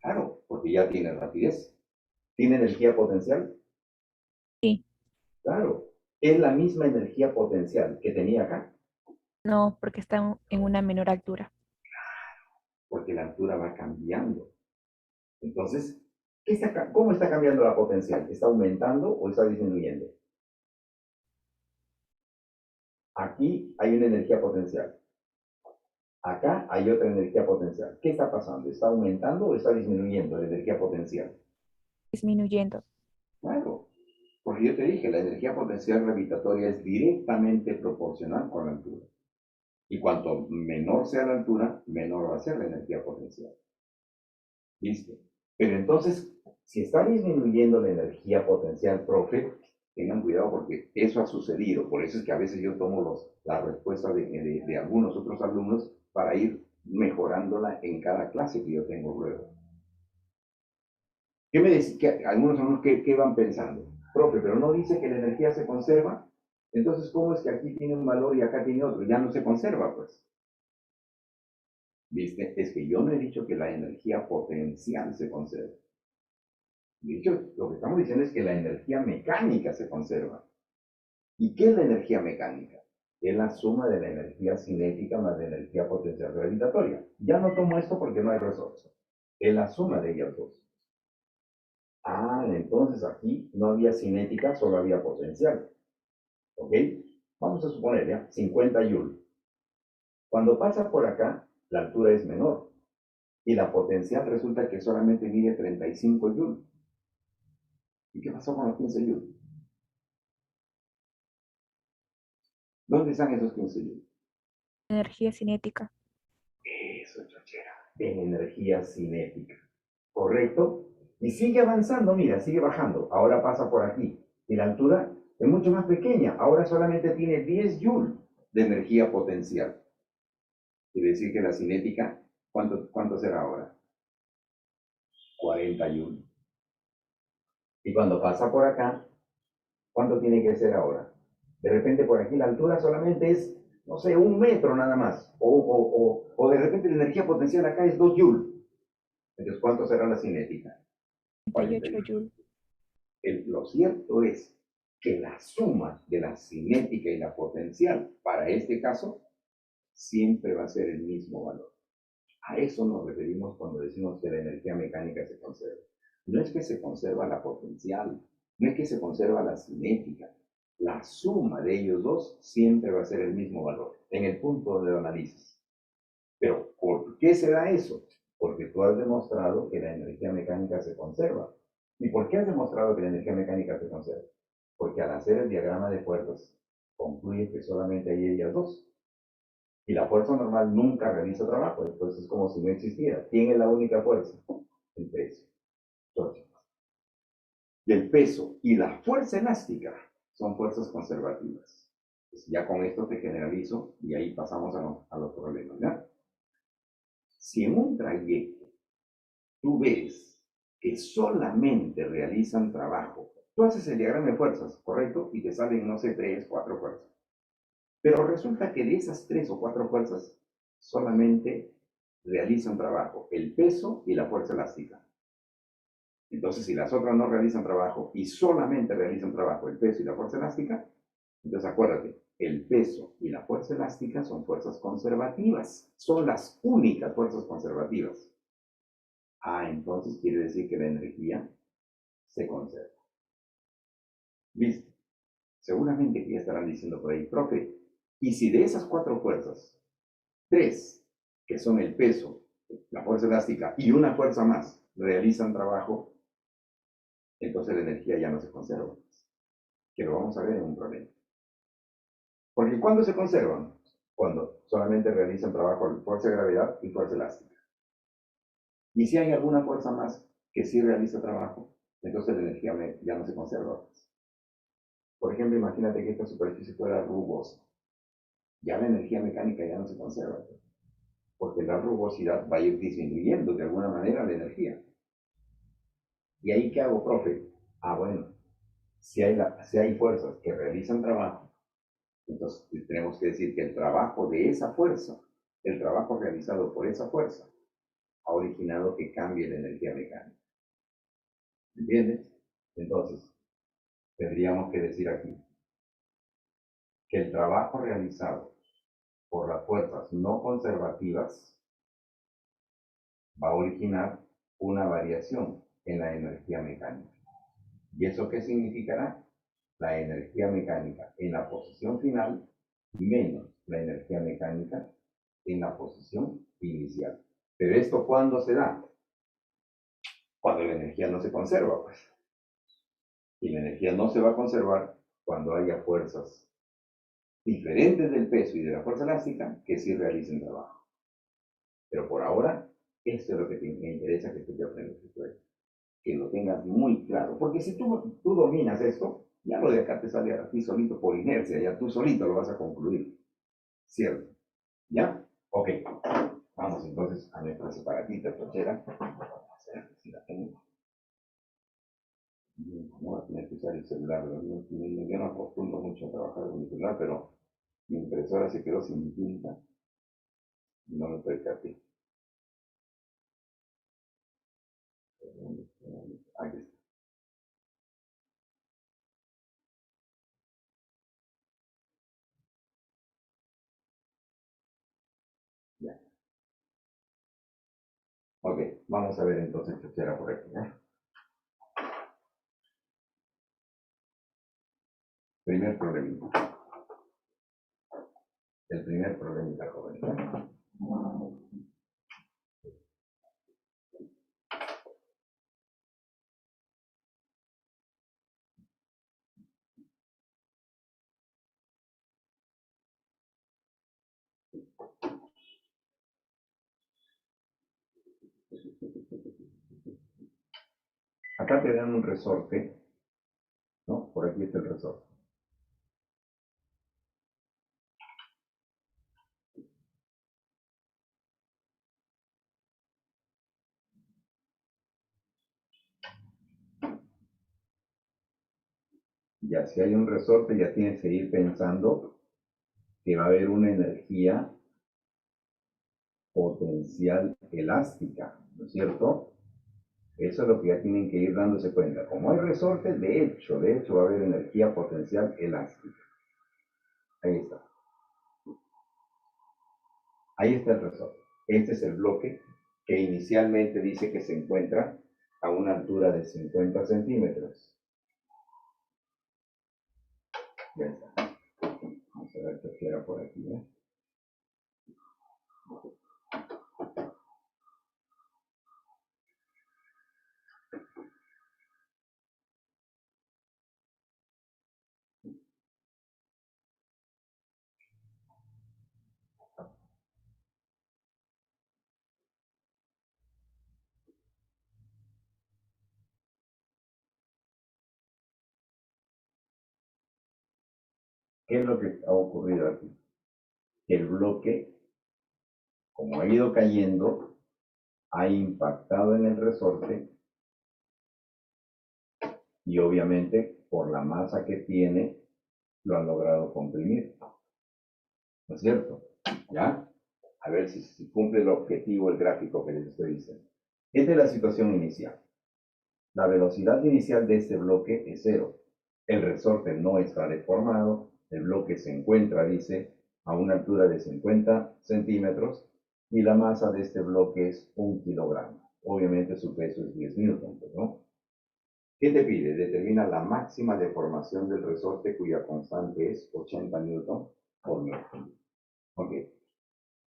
Claro, porque ya tiene rapidez. ¿Tiene energía potencial? Sí. Claro. Es la misma energía potencial que tenía acá, No, porque está en una menor altura. porque la altura va cambiando. Entonces, ¿cómo está cambiando la potencial? ¿Está aumentando o está disminuyendo? Aquí hay una energía potencial. Acá hay otra energía potencial. ¿Qué está pasando? ¿Está aumentando o está disminuyendo la energía potencial? Disminuyendo. Claro, porque yo te dije, la energía potencial gravitatoria es directamente proporcional con la altura. Y cuanto menor sea la altura, menor va a ser la energía potencial. ¿Listo? Pero entonces, si está disminuyendo la energía potencial, profe, tengan cuidado porque eso ha sucedido. Por eso es que a veces yo tomo la respuesta de algunos otros alumnos para ir mejorándola en cada clase que yo tengo luego. ¿Qué me decís? Algunos alumnos, ¿qué van pensando? Profe, pero no dice que la energía se conserva. Entonces, ¿cómo es que aquí tiene un valor y acá tiene otro? Ya no se conserva, pues. ¿Viste? Es que yo no he dicho que la energía potencial se conserve. De hecho, lo que estamos diciendo es que la energía mecánica se conserva. ¿Y qué es la energía mecánica? Es la suma de la energía cinética más la energía potencial gravitatoria. Ya no tomo esto porque no hay resorte. Es la suma de ellas dos. Ah, entonces aquí no había cinética, solo había potencial. ¿Ok? Vamos a suponer, ¿ya? 50 Joule. Cuando pasa por acá, la altura es menor. Y la potencial resulta que solamente mide 35 Joule. ¿Y qué pasó con los 15 Joule? ¿Dónde están esos 15 Joule? Energía cinética. Eso, chochera. En energía cinética. ¿Correcto? Y sigue avanzando, mira, sigue bajando. Ahora pasa por aquí. Y la altura es mucho más pequeña. Ahora solamente tiene 10 Joule de energía potencial. Quiere decir que la cinética, ¿cuánto será ahora? 40 Joule. Y cuando pasa por acá, ¿cuánto tiene que ser ahora? De repente por aquí la altura solamente es, no sé, 1 metro nada más. O de repente la energía potencial acá es 2 Joule. Entonces, ¿cuánto será la cinética? 38 41. Joule. Lo cierto es que la suma de la cinética y la potencial, para este caso, siempre va a ser el mismo valor. A eso nos referimos cuando decimos que la energía mecánica se conserva. No es que se conserva la potencial, no es que se conserva la cinética. La suma de ellos dos siempre va a ser el mismo valor, en el punto donde lo analices. Pero, ¿por qué se da eso? Porque tú has demostrado que la energía mecánica se conserva. ¿Y por qué has demostrado que la energía mecánica se conserva? Porque al hacer el diagrama de fuerzas, concluye que solamente hay ellas dos. Y la fuerza normal nunca realiza trabajo, entonces es como si no existiera. ¿Quién es la única fuerza? El peso. Entonces, el peso y la fuerza elástica son fuerzas conservativas. Pues ya con esto te generalizo y ahí pasamos a los problemas, ¿ya? Si en un trayecto tú ves que solamente realizan trabajo, tú haces el diagrama de fuerzas, ¿correcto? Y te salen, no sé, 3, 4 fuerzas. Pero resulta que de esas 3 o 4 fuerzas solamente realizan trabajo el peso y la fuerza elástica. Entonces, si las otras no realizan trabajo y solamente realizan trabajo el peso y la fuerza elástica, entonces acuérdate, el peso y la fuerza elástica son fuerzas conservativas, son las únicas fuerzas conservativas. Ah, entonces quiere decir que la energía se conserva. ¿Listo? Seguramente que ya estarán diciendo por ahí, profe, y si de esas 4 fuerzas, 3, que son el peso, la fuerza elástica y una fuerza más, realizan trabajo, entonces la energía ya no se conserva. Que lo vamos a ver en un problema. Porque ¿cuándo se conservan? Cuando solamente realizan trabajo de fuerza de gravedad y fuerza elástica. Y si hay alguna fuerza más que sí realiza trabajo, entonces la energía ya no se conserva. Por ejemplo, imagínate que esta superficie fuera rugosa. Ya la energía mecánica ya no se conserva, porque la rugosidad va a ir disminuyendo de alguna manera la energía. ¿Y ahí qué hago, profe? Ah, bueno, si hay fuerzas que realizan trabajo, entonces tenemos que decir que el trabajo de esa fuerza, el trabajo realizado por esa fuerza, ha originado que cambie la energía mecánica. ¿Entiendes? Entonces, tendríamos que decir aquí que el trabajo realizado por las fuerzas no conservativas va a originar una variación en la energía mecánica. ¿Y eso qué significará? La energía mecánica en la posición final menos la energía mecánica en la posición inicial. Pero esto ¿cuándo se da? Cuando la energía no se conserva, pues. Y la energía no se va a conservar cuando haya fuerzas diferentes del peso y de la fuerza elástica que sí realicen trabajo. Pero por ahora, esto es lo que me interesa que tú te aprendas. que lo tengas muy claro. Porque si tú dominas esto, ya lo de acá te sale a ti solito por inercia, ya tú solito lo vas a concluir. ¿Cierto? ¿Ya? Ok. Vamos entonces a nuestra separatita trochera. Vamos a ver si la tengo. No voy a tener que usar el celular, ¿no? Yo no acostumbro mucho a trabajar con mi celular, pero mi impresora se quedó sin tinta y no lo percaté. Ahí está. Ya. Ok, vamos a ver entonces trochera por aquí, ¿eh? Primer problemita. El primer problemita, joven. Acá te dan un resorte, ¿no? Por aquí está el resorte. Ya, si hay un resorte, ya tienes que ir pensando que va a haber una energía potencial elástica, ¿no es cierto? Eso es lo que ya tienen que ir dándose cuenta. Como hay resorte, de hecho va a haber energía potencial elástica. Ahí está. Ahí está el resorte. Este es el bloque que inicialmente dice que se encuentra a una altura de 50 centímetros. Ya está. Vamos a ver qué queda por aquí, ¿eh? ¿Qué es lo que ha ocurrido aquí? El bloque, como ha ido cayendo, ha impactado en el resorte y obviamente por la masa que tiene lo han logrado comprimir. ¿No es cierto? ¿Ya? A ver si cumple el objetivo, el gráfico que les estoy diciendo. Esta es la situación inicial. La velocidad inicial de este bloque es cero. El resorte no está deformado. El bloque se encuentra, dice, a una altura de 50 centímetros y la masa de este bloque es 1 kilogramo. Obviamente su peso es 10 newtons, ¿no? ¿Qué te pide? Determina la máxima deformación del resorte cuya constante es 80 newton por metro. Ok.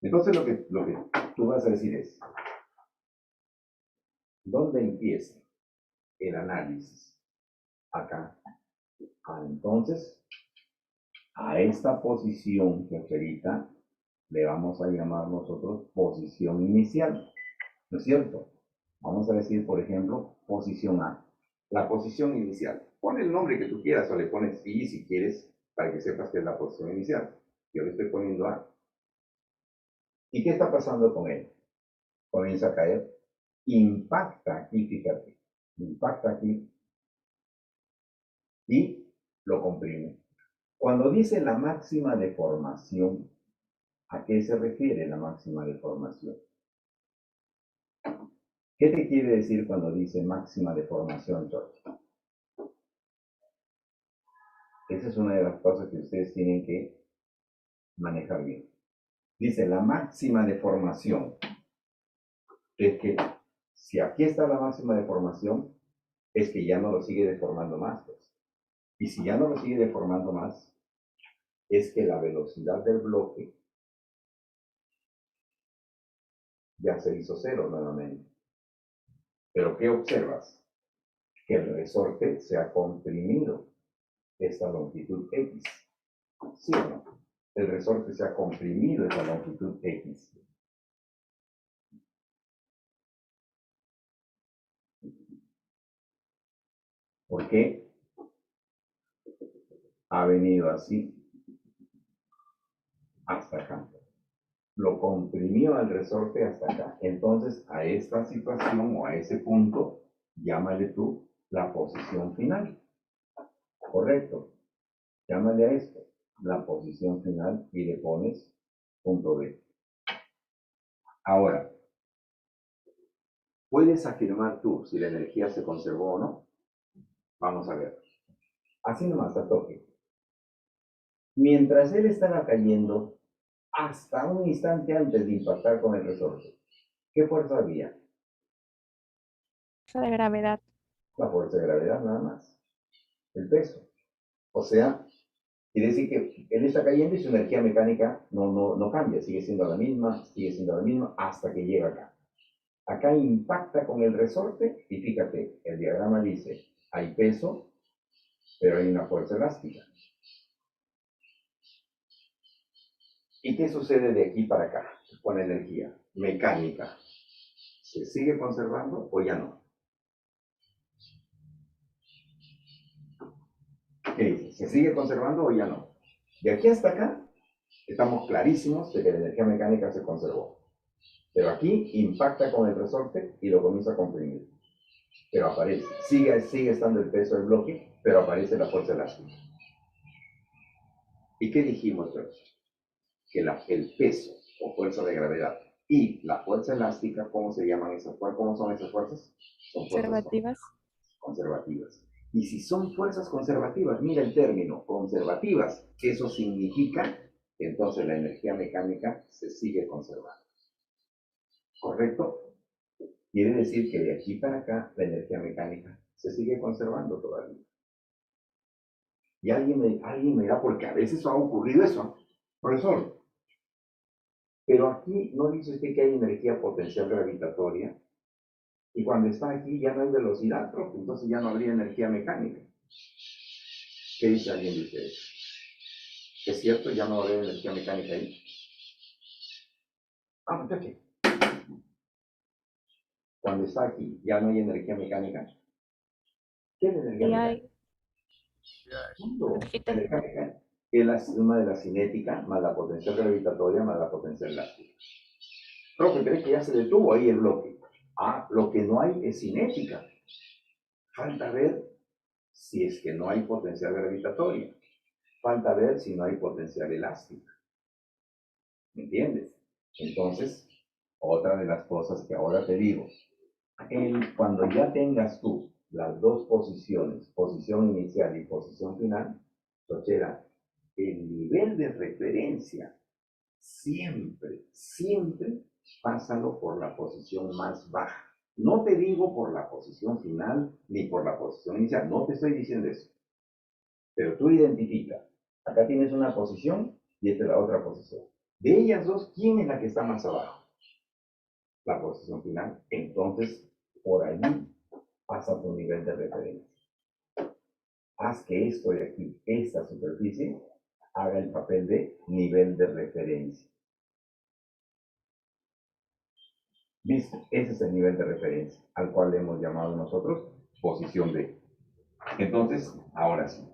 Entonces lo que tú vas a decir es, ¿dónde empieza el análisis? Acá. Entonces, a esta posición que ahorita le vamos a llamar nosotros posición inicial, ¿no es cierto? Vamos a decir, por ejemplo, posición A. La posición inicial. Pon el nombre que tú quieras o le pones I si quieres para que sepas que es la posición inicial. Yo le estoy poniendo A. ¿Y qué está pasando con él? Comienza a caer, impacta aquí, fíjate, impacta aquí y lo comprime. Cuando dice la máxima deformación, ¿a qué se refiere la máxima deformación? ¿Qué te quiere decir cuando dice máxima deformación, George? Esa es una de las cosas que ustedes tienen que manejar bien. Dice la máxima deformación. Es que si aquí está la máxima deformación, es que ya no lo sigue deformando más. Pues. Y si ya no lo sigue deformando más, es que la velocidad del bloque ya se hizo cero nuevamente. Pero ¿qué observas? Que el resorte se ha comprimido esta longitud X. ¿Sí o no? El resorte se ha comprimido esta longitud X. ¿Por qué ha venido así hasta acá? Lo comprimió al resorte hasta acá. Entonces, a esta situación o a ese punto, llámale tú la posición final. Correcto. Llámale a esto la posición final y le pones punto B. Ahora, ¿puedes afirmar tú si la energía se conservó o no? Vamos a ver. Así nomás a toque. Mientras él estaba cayendo, hasta un instante antes de impactar con el resorte, ¿qué fuerza había? Fuerza de gravedad. La fuerza de gravedad nada más. El peso. O sea, quiere decir que él está cayendo y su energía mecánica no cambia, sigue siendo la misma hasta que llega acá. Acá impacta con el resorte y fíjate, el diagrama dice, hay peso, pero hay una fuerza elástica. ¿Y qué sucede de aquí para acá con la energía mecánica? ¿Se sigue conservando o ya no? ¿Qué dice? ¿Se sigue conservando o ya no? De aquí hasta acá estamos clarísimos de que la energía mecánica se conservó. Pero aquí impacta con el resorte y lo comienza a comprimir. Pero aparece, sigue estando el peso del bloque, pero aparece la fuerza elástica. ¿Y qué dijimos, George? Que el peso o fuerza de gravedad y la fuerza elástica, ¿cómo se llaman esas fuerzas? ¿Cómo son esas fuerzas? Son fuerzas Observativas. conservativas. Y si son fuerzas conservativas, mira el término, conservativas, eso significa que entonces la energía mecánica se sigue conservando. ¿Correcto? Quiere decir que de aquí para acá la energía mecánica se sigue conservando todavía. Y alguien me dirá, porque a veces ha ocurrido eso, profesor. Pero aquí no dice usted que hay energía potencial gravitatoria. Y cuando está aquí ya no hay velocidad, profe, entonces ya no habría energía mecánica. ¿Qué dice alguien de ustedes? ¿Es cierto? Ya no habría energía mecánica ahí. Ah, muchacho. Cuando está aquí ya no hay energía mecánica. ¿Qué es energía Y mecánica? hay La energía. energía mecánica es la suma de la cinética más la potencial gravitatoria más la potencial elástica. Profe, ¿crees que ya se detuvo ahí el bloque? Ah, lo que no hay es cinética. Falta ver si es que no hay potencial gravitatoria. Falta ver si no hay potencial elástica. ¿Me entiendes? Entonces, otra de las cosas que ahora te digo, cuando ya tengas tú las dos posiciones, posición inicial y posición final, Rochera, el nivel de referencia siempre pásalo por la posición más baja. No te digo por la posición final ni por la posición inicial, no te estoy diciendo eso. Pero tú identifica, acá tienes una posición y esta es la otra posición. De ellas dos, ¿quién es la que está más abajo? La posición final. Entonces, por allí pasa tu nivel de referencia. Haz que esto de aquí, esta superficie, haga el papel de nivel de referencia. ¿Viste? Ese es el nivel de referencia al cual le hemos llamado nosotros posición B. Entonces, ahora sí.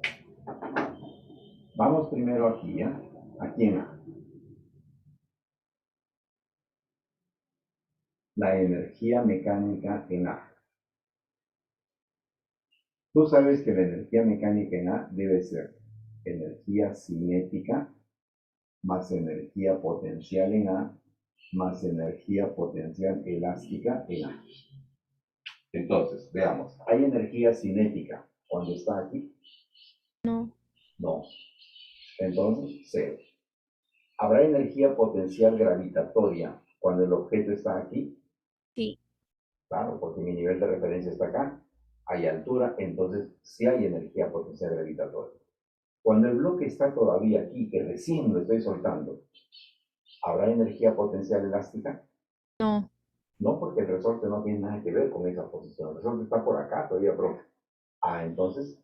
Vamos primero aquí, ¿ya? Aquí en A. La energía mecánica en A. Tú sabes que la energía mecánica en A debe ser energía cinética más energía potencial en A más energía potencial elástica en A. Entonces, veamos, ¿hay energía cinética cuando está aquí? No. No. Entonces, cero. ¿Habrá energía potencial gravitatoria cuando el objeto está aquí? Sí. Claro, porque mi nivel de referencia está acá, hay altura, entonces sí hay energía potencial gravitatoria. Cuando el bloque está todavía aquí, que recién lo estoy soltando, ¿habrá energía potencial elástica? No. No, porque el resorte no tiene nada que ver con esa posición. El resorte está por acá todavía, profe. Ah, entonces,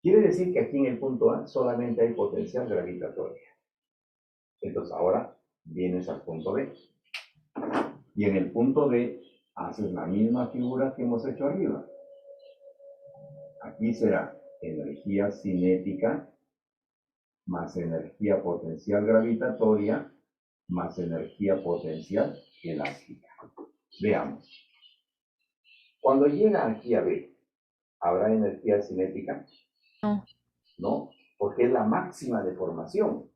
quiere decir que aquí en el punto A solamente hay potencial gravitatoria. Entonces ahora vienes al punto B. Y en el punto B haces la misma figura que hemos hecho arriba. Aquí será energía cinética más energía potencial gravitatoria más energía potencial elástica. Veamos. Cuando llega aquí a B, ¿habrá energía cinética? No. No, porque es la máxima deformación.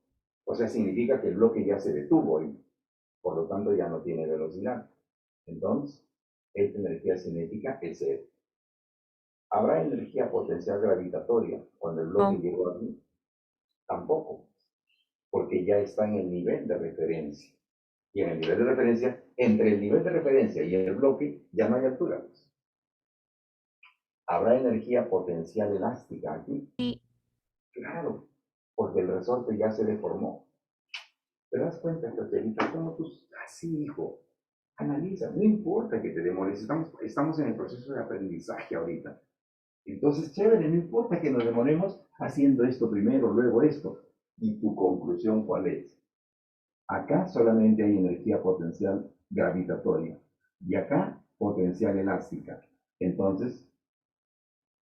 O sea, significa que el bloque ya se detuvo y por lo tanto ya no tiene velocidad. Entonces, esta energía cinética es cero. ¿Habrá energía potencial gravitatoria cuando el bloque No. llegó aquí? Tampoco, porque ya está en el nivel de referencia. Y en el nivel de referencia, entre el nivel de referencia y el bloque, ya no hay altura. ¿Habrá energía potencial elástica aquí? Sí. Claro, porque el resorte ya se deformó. ¿Te das cuenta, Caterina, cómo tú, así, hijo, analiza, no importa que te demores, estamos en el proceso de aprendizaje ahorita. Entonces, chévere, no importa que nos demoremos haciendo esto primero, luego esto. ¿Y tu conclusión cuál es? Acá solamente hay energía potencial gravitatoria y acá potencial elástica. Entonces,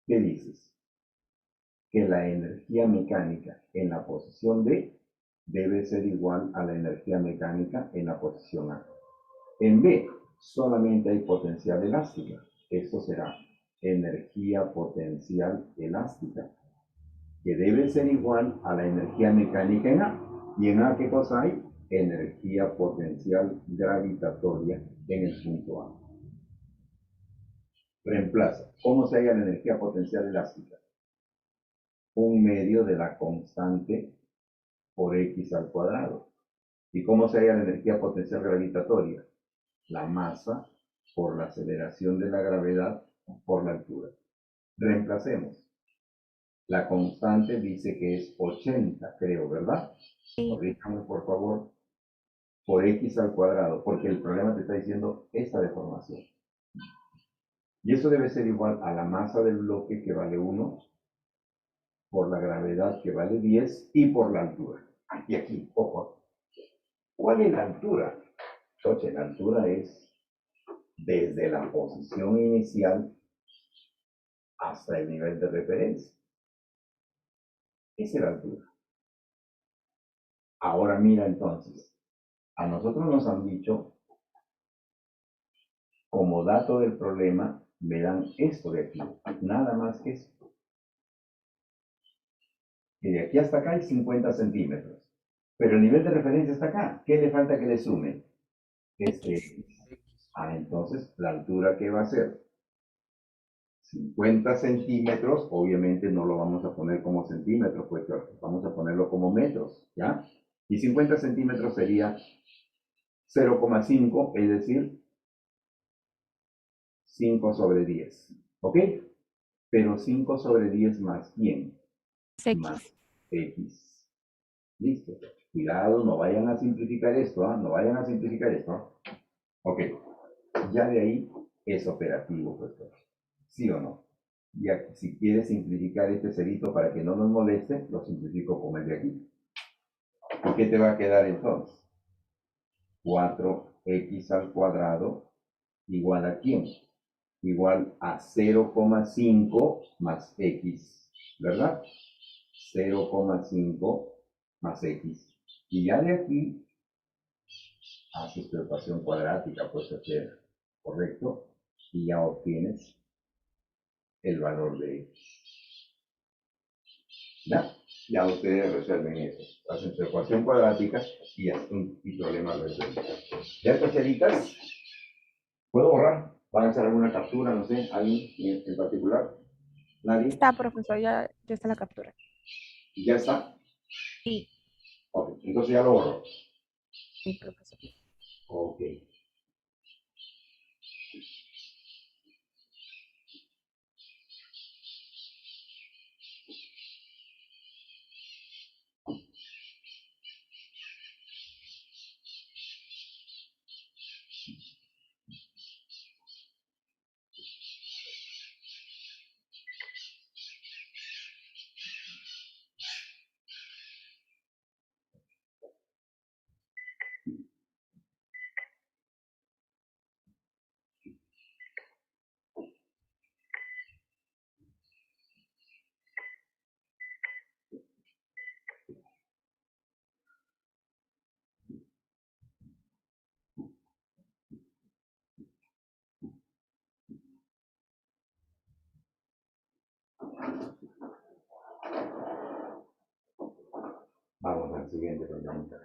¿qué dices? Que la energía mecánica en la posición D debe ser igual a la energía mecánica en la posición A. En B solamente hay potencial elástica. Esto será energía potencial elástica, que debe ser igual a la energía mecánica en A. ¿Y en A qué cosa hay? Energía potencial gravitatoria en el punto A. Reemplaza. ¿Cómo se halla la energía potencial elástica? Un medio de la constante por x al cuadrado. ¿Y cómo se halla la energía potencial gravitatoria? La masa por la aceleración de la gravedad por la altura. Reemplacemos. La constante dice que es 80, creo, ¿verdad? Sí. Corríjame, por favor, por x al cuadrado, porque el problema te está diciendo esta deformación. Y eso debe ser igual a la masa del bloque, que vale 1, por la gravedad, que vale 10, y por la altura. Y aquí, ojo. ¿Cuál es la altura? Entonces, la altura es desde la posición inicial hasta el nivel de referencia. Esa es la altura. Ahora mira entonces, a nosotros nos han dicho, como dato del problema, me dan esto de aquí, nada más que esto. Y de aquí hasta acá hay 50 centímetros. Pero el nivel de referencia está acá. ¿Qué le falta que le sume? Este X. X. Entonces, la altura que va a ser 50 centímetros, obviamente no lo vamos a poner como centímetros, pues vamos a ponerlo como metros, ¿ya? Y 50 centímetros sería 0,5, es decir, 5 sobre 10, ¿ok? Pero 5 sobre 10 más ¿quién? Más X. X. Listo. Cuidado, no vayan a simplificar esto, ¿ah? No vayan a simplificar esto. Ok. Ya de ahí es operativo, pues. ¿Sí o no? Ya, si quieres simplificar este cerito para que no nos moleste, lo simplifico como el de aquí. ¿Y qué te va a quedar entonces? 4x al cuadrado igual a ¿quién? Igual a 0,5 más x, ¿verdad? 0,5 más x. Y ya de aquí haces tu ecuación cuadrática, pues hacer correcto, y ya obtienes el valor de x. ¿Ya? Ya ustedes resuelven eso. Hacen su ecuación cuadrática y hacen un problema resuelto. ¿Ya cacheritas? ¿Puedo borrar? ¿Van a hacer alguna captura? No sé, ¿alguien en particular? ¿Nadie? Está, profesor, ya está la captura. ¿Ya está? Sí. Ok, entonces ya lo borro. Sí, profesor. Ok. siguiente pregunta.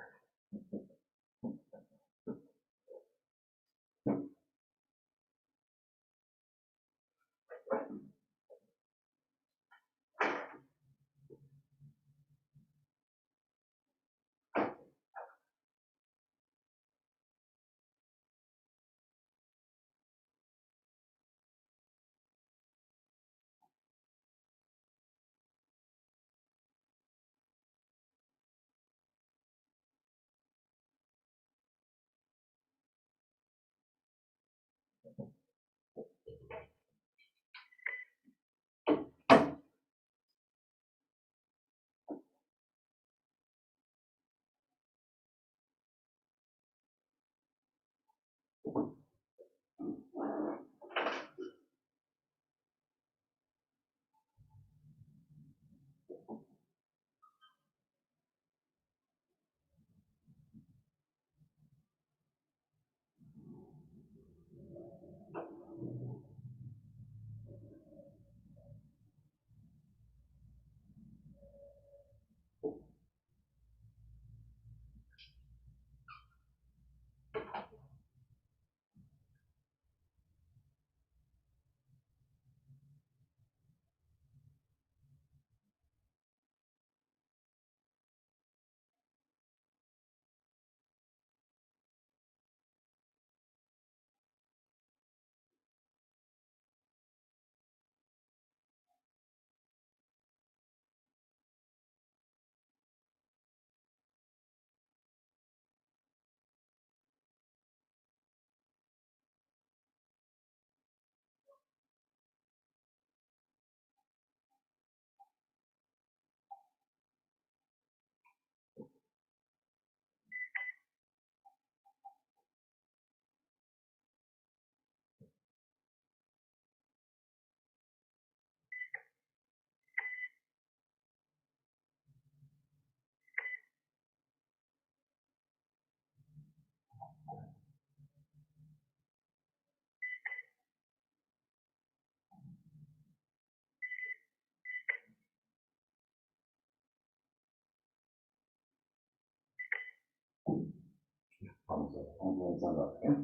Vamos a ver, vamos comenzando acá, ¿eh?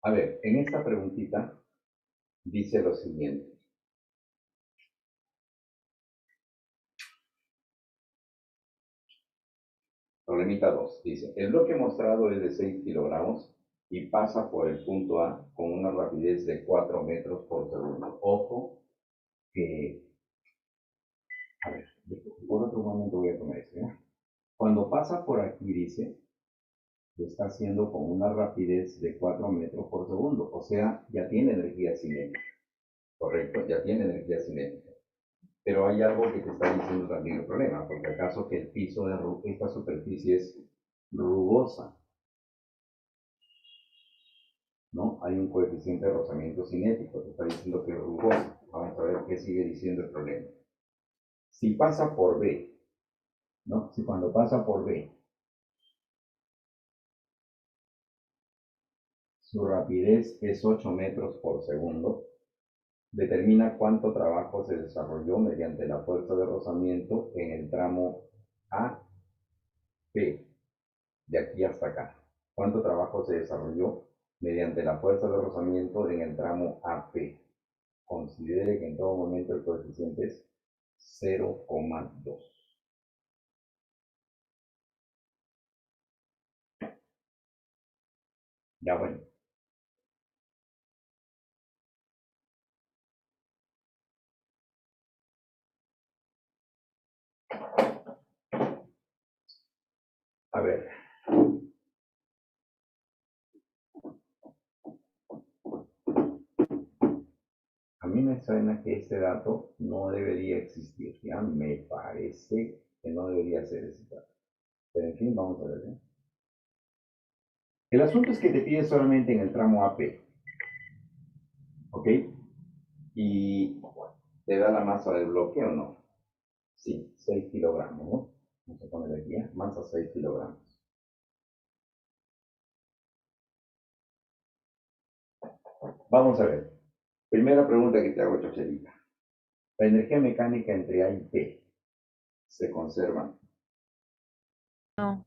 A ver, en esta preguntita dice lo siguiente. Problemita 2. Dice, el bloque mostrado es de 6 kilogramos y pasa por el punto A con una rapidez de 4 metros por segundo. Ojo que, a ver, por otro momento voy a tomar esto, ¿ya? Cuando pasa por aquí, dice, lo está haciendo con una rapidez de 4 metros por segundo. O sea, ya tiene energía cinética. Correcto, ya tiene energía cinética. Pero hay algo que te está diciendo también el problema, porque acaso que el piso de esta superficie es rugosa, ¿no? Hay un coeficiente de rozamiento cinético, te está diciendo que es rugosa. Vamos a ver qué sigue diciendo el problema. Si pasa por B, ¿no? Si cuando pasa por B, su rapidez es 8 metros por segundo, determina cuánto trabajo se desarrolló mediante la fuerza de rozamiento en el tramo A, P, de aquí hasta acá. ¿Cuánto trabajo se desarrolló mediante la fuerza de rozamiento en el tramo AP? Considere que en todo momento el coeficiente es 0,2. Ya bueno. A ver. A mí me suena que este dato no debería existir. Ya me parece que no debería ser ese dato. Pero en fin, vamos a ver. ¿Eh? El asunto es que te pide solamente en el tramo AP. ¿Ok? Y te da la masa del bloque o no. Sí, 6 kilogramos, ¿no? Vamos a poner aquí, ¿eh? Masa 6 kilogramos. Vamos a ver. Primera pregunta que te hago, Chochelita. La energía mecánica entre A y P ¿Se conservan? No.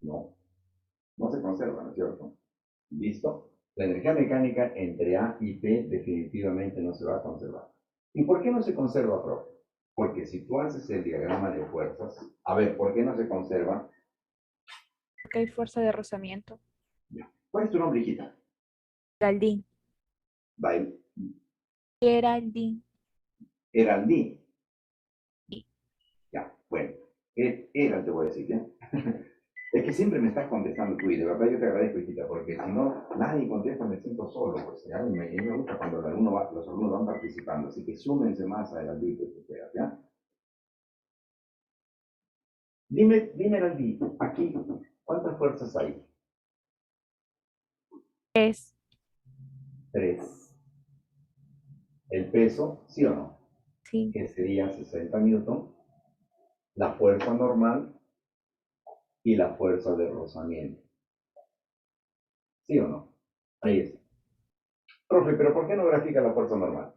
No, no se conservan, ¿no es cierto? ¿Listo? La energía mecánica entre A y P definitivamente no se va a conservar. ¿Y por qué no se conserva, profe? Porque si tú haces el diagrama de fuerzas, a ver, ¿por qué no se conserva? Porque hay fuerza de rozamiento. Ya. ¿Cuál es tu nombre, hijita? Geraldine. Bail. Geraldine. Heraldín. Sí. Ya, bueno. Era, te voy a decir, ¿ya? Es que siempre me estás contestando tú y de verdad yo te agradezco, hijita, porque si no, nadie contesta, me siento solo, pues, ¿ya? Y me gusta cuando los alumnos van participando, así que súmense más a Heraldín que ustedes, ¿ya? Dime, Heraldín, aquí, ¿cuántas fuerzas hay? Es. Tres. El peso, ¿sí o no? Sí. Que sería 60 newton, la fuerza normal y la fuerza de rozamiento. ¿Sí o no? Ahí Sí. está. Profe, pero ¿por qué no grafica la fuerza normal?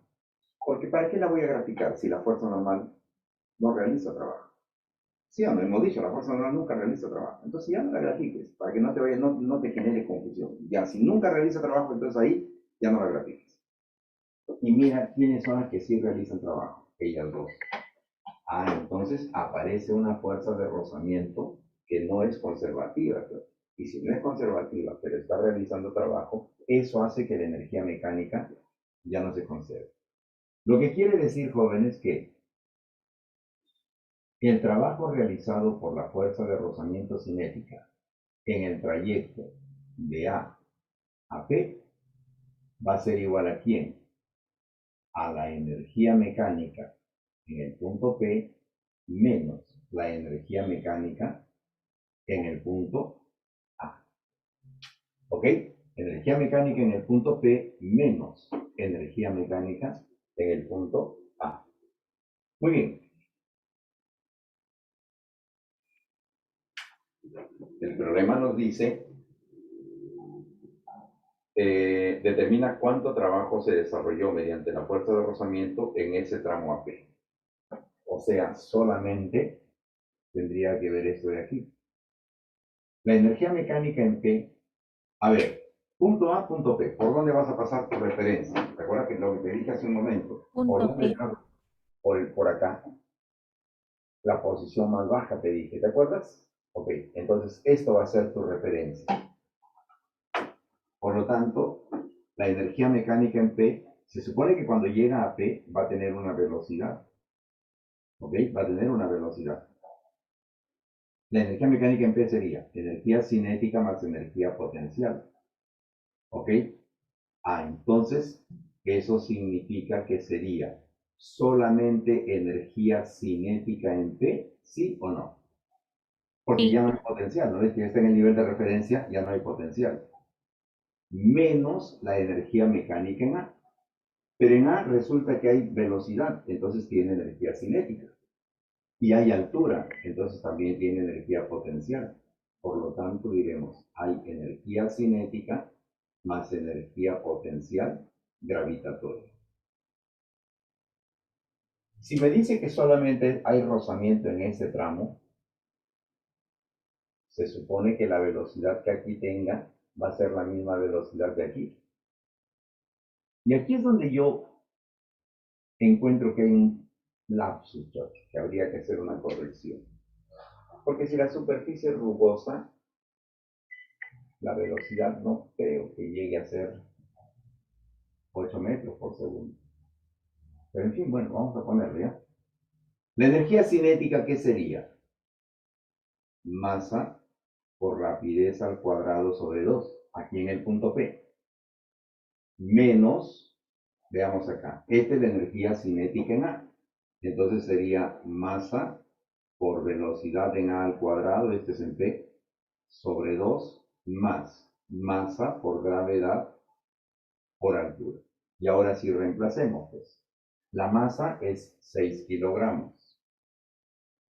Porque ¿para qué la voy a graficar si la fuerza normal no realiza trabajo? ¿Sí o no? Hemos dicho, la fuerza normal nunca realiza trabajo. Entonces ya no la grafiques, para que no te vaya, no te genere confusión. Ya, si nunca realiza trabajo, entonces ahí ya no la grafiques. Y mira quiénes son las que sí realizan trabajo. Ellas dos. Ah, entonces aparece una fuerza de rozamiento que no es conservativa. Y si no es conservativa, pero está realizando trabajo, eso hace que la energía mecánica ya no se conserve. Lo que quiere decir, jóvenes, que el trabajo realizado por la fuerza de rozamiento cinética en el trayecto de A a P va a ser igual a ¿quién? A la energía mecánica en el punto P menos la energía mecánica en el punto A. ¿Ok? Energía mecánica en el punto P menos energía mecánica en el punto A. Muy bien. El problema nos dice, determina cuánto trabajo se desarrolló mediante la fuerza de rozamiento en ese tramo AP. O sea, solamente tendría que ver esto de aquí. La energía mecánica en P, a ver, punto A, punto P, ¿por dónde vas a pasar tu referencia? ¿Recuerda que lo que te dije hace un momento? ¿Por Punto dónde P. está? Por acá. La posición más baja te dije, ¿te acuerdas? Ok, entonces esto va a ser tu referencia. Por lo tanto, la energía mecánica en P, se supone que cuando llega a P va a tener una velocidad. ¿Ok? Va a tener una velocidad. La energía mecánica en P sería energía cinética más energía potencial. ¿Ok? Ah, entonces, eso significa que sería solamente energía cinética en P, ¿sí o no? Porque Sí. ya no hay potencial, ¿no ves que ya está en el nivel de referencia? Ya no hay potencial. Menos la energía mecánica en A. Pero en A resulta que hay velocidad, entonces tiene energía cinética. Y hay altura, entonces también tiene energía potencial. Por lo tanto, diremos, hay energía cinética más energía potencial gravitatoria. Si me dice que solamente hay rozamiento en este tramo, se supone que la velocidad que aquí tenga va a ser la misma velocidad de aquí. Y aquí es donde yo encuentro que hay un lapsus, que habría que hacer una corrección. Porque si la superficie es rugosa, la velocidad no creo que llegue a ser 8 metros por segundo. Pero en fin, bueno, vamos a ponerlo ya. La energía cinética, ¿qué sería? Masa por rapidez al cuadrado sobre 2, aquí en el punto P. Menos, veamos acá, esta es la energía cinética en A. Entonces sería masa por velocidad en A al cuadrado, este es en P, sobre 2, más masa por gravedad por altura. Y ahora sí reemplacemos, pues. La masa es 6 kilogramos.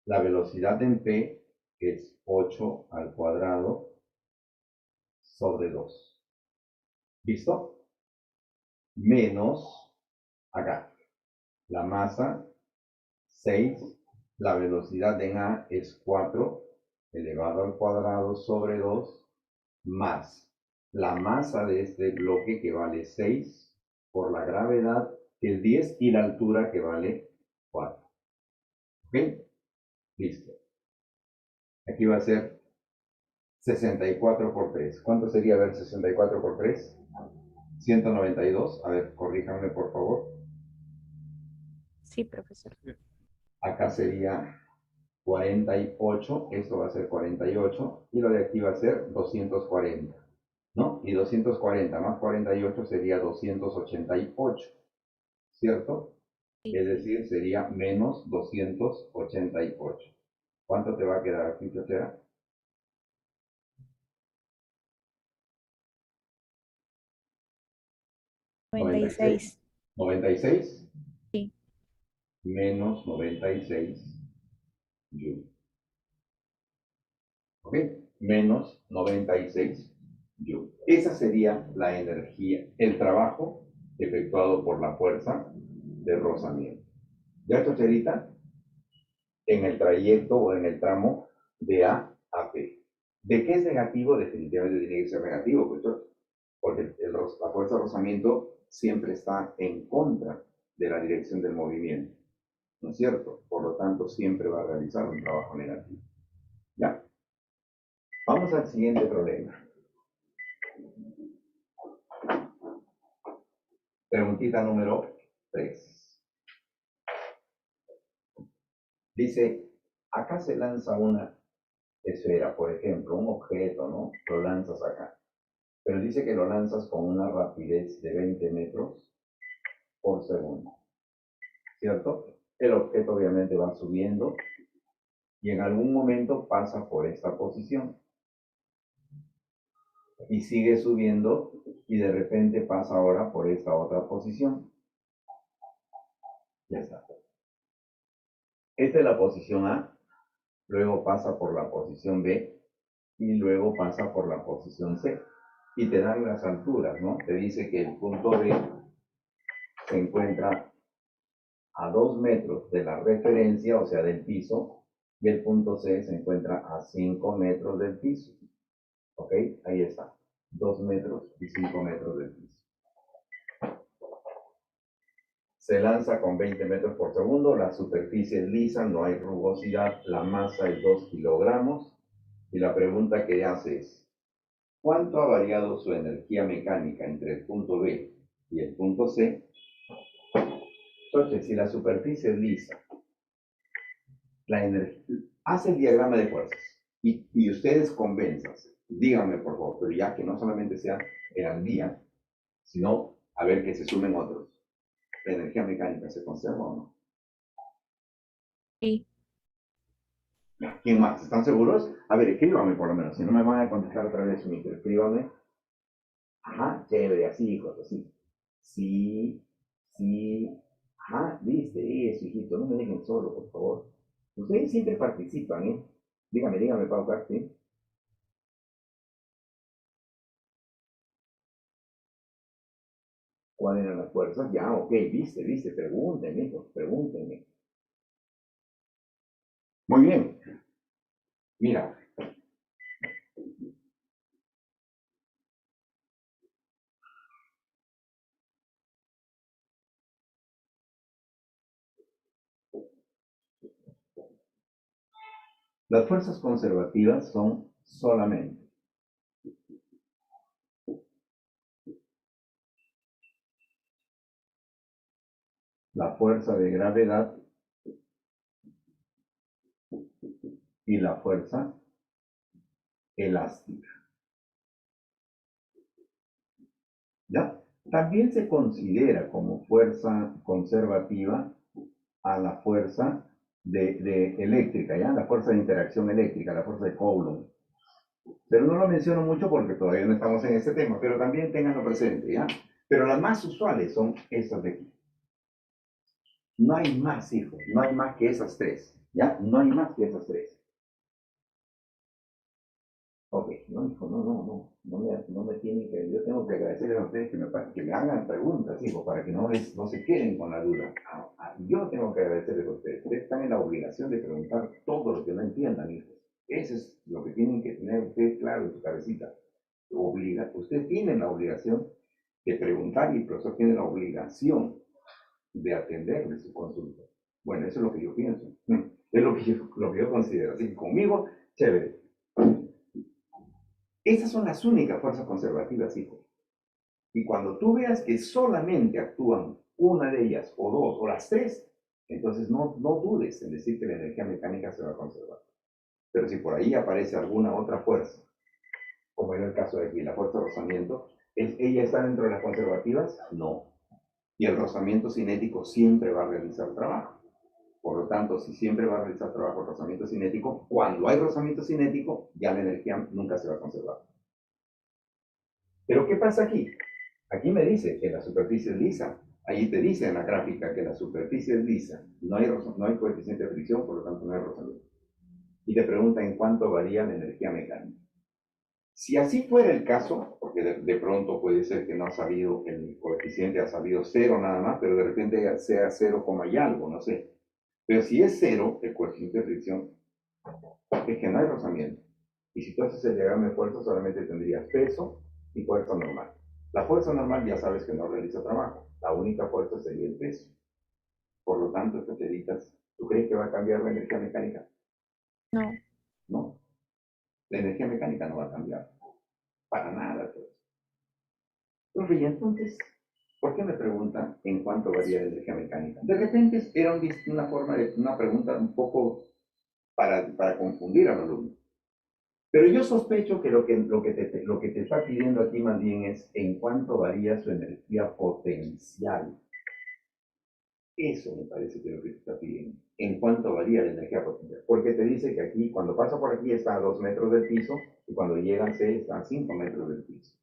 La velocidad en P es 8 al cuadrado sobre 2. ¿Listo? Menos, acá, la masa 6, La velocidad en A es 4 elevado al cuadrado sobre 2 más la masa de este bloque que vale 6 por la gravedad que es 10 y la altura que vale 4. ¿Ok? Listo. Aquí va a ser 64 por 3. ¿Cuánto sería, a ver, 64 por 3? 192. A ver, corríjanme por favor. Sí, profesor. Acá sería 48, esto va a ser 48, y lo de aquí va a ser 240, ¿no? Y 240 más 48 sería 288, ¿cierto? Sí. Es decir, sería menos 288. ¿Cuánto te va a quedar aquí, Chachera? 96. 96. 96 Sí. menos 96 joules. ¿Ok? Menos 96 joules. Esa sería la energía, el trabajo efectuado por la fuerza de rozamiento. ¿Ya, Chocherita? En el trayecto o en el tramo de A a B. ¿De qué es negativo? Definitivamente tiene que ser negativo, pues, porque la fuerza de rozamiento siempre está en contra de la dirección del movimiento, ¿no es cierto? Por lo tanto, siempre va a realizar un trabajo negativo. ¿Ya? Vamos al siguiente problema. Preguntita número 3. Dice, acá se lanza una esfera, por ejemplo, un objeto, ¿no? Lo lanzas acá. Pero dice que lo lanzas con una rapidez de 20 metros por segundo, ¿cierto? El objeto obviamente va subiendo y en algún momento pasa por esta posición y sigue subiendo y de repente pasa ahora por esta otra posición. Ya está. Esta es la posición A, luego pasa por la posición B y luego pasa por la posición C. Y te dan las alturas, ¿no? Te dice que el punto B se encuentra a 2 metros de la referencia, o sea, del piso, y el punto C se encuentra a 5 metros del piso. ¿Ok? Ahí está. 2 metros y 5 metros del piso. Se lanza con 20 metros por segundo, la superficie es lisa, no hay rugosidad, la masa es 2 kilogramos, y la pregunta que hace es, ¿cuánto ha variado su energía mecánica entre el punto B y el punto C? Entonces, si la superficie es lisa, la energía, hace el diagrama de fuerzas y ustedes convenzanse, díganme por favor, pero ya que no solamente sea el al día, sino a ver que se sumen otros. ¿La energía mecánica se conserva o no? Sí. ¿Quién más? ¿Están seguros? A ver, escríbanme por lo menos, si no me van a contestar otra vez su micro, escríbanme. Ajá, chévere, así, hijos, así. Sí, sí, ajá, viste, eso, hijito, no me dejen solo, por favor. Ustedes siempre participan, ¿eh? Dígame, Pau, ¿sí? ¿Cuáles eran las fuerzas? Ya, ok, viste, pregúntenme, hijos, pregúntenme. Muy bien, mira. Las fuerzas conservativas son solamente la fuerza de gravedad y la fuerza elástica. ¿Ya? También se considera como fuerza conservativa a la fuerza de eléctrica, ¿ya? La fuerza de interacción eléctrica, la fuerza de Coulomb. Pero no lo menciono mucho porque todavía no estamos en ese tema, pero también tenganlo presente, ¿ya? Pero las más usuales son estas de aquí. No hay más, hijos, no hay más que esas tres, ¿ya? No hay más que esas tres. Ok, no, hijo, no me tiene que, yo tengo tengo que agradecerles a ustedes que me hagan preguntas, hijo, para que no se queden con la duda. Yo tengo que agradecerles a ustedes. Ustedes están en la obligación de preguntar todo lo que no entiendan, hijos. Eso es lo que tienen que tener ustedes claro en su cabecita. Ustedes tienen la obligación de preguntar y el profesor tiene la obligación de atenderle su consulta. Bueno, eso es lo que yo pienso. Es lo que yo considero. Así que conmigo, chévere. Esas son las únicas fuerzas conservativas, hijo. Y cuando tú veas que solamente actúan una de ellas, o dos, o las tres, entonces no dudes en decir que la energía mecánica se va a conservar. Pero si por ahí aparece alguna otra fuerza, como era el caso de aquí, la fuerza de rozamiento, ¿ella está dentro de las conservativas? No. Y el rozamiento cinético siempre va a realizar trabajo. Por lo tanto, si siempre va a realizar trabajo el rozamiento cinético, cuando hay rozamiento cinético, ya la energía nunca se va a conservar. Pero ¿qué pasa aquí? Aquí me dice que la superficie es lisa. Ahí te dice en la gráfica que la superficie es lisa. No hay coeficiente de fricción, por lo tanto no hay rozamiento. Y te pregunta en cuánto varía la energía mecánica. Si así fuera el caso, porque de pronto puede ser que no ha salido, el coeficiente ha salido 0 nada más, pero de repente sea 0, y algo, no sé. Pero si es 0 el coeficiente de fricción, es que no hay rozamiento. Y si tú haces el diagrama de fuerza, solamente tendrías peso y fuerza normal. La fuerza normal ya sabes que no realiza trabajo. La única fuerza sería el peso. Por lo tanto, especialistas, ¿tú crees que va a cambiar la energía mecánica? No. No. La energía mecánica no va a cambiar. Para nada, pues. Profe, y entonces, ¿por qué me preguntan en cuánto varía la energía mecánica? De repente era una pregunta un poco para confundir al alumno. Pero yo sospecho que lo que te está pidiendo aquí más bien es en cuánto varía su energía potencial. Eso me parece que es lo que te está pidiendo. En cuánto varía la energía potencial. Porque te dice que aquí, cuando pasa por aquí, está a 2 metros del piso, y cuando llega a C está a 5 metros del piso.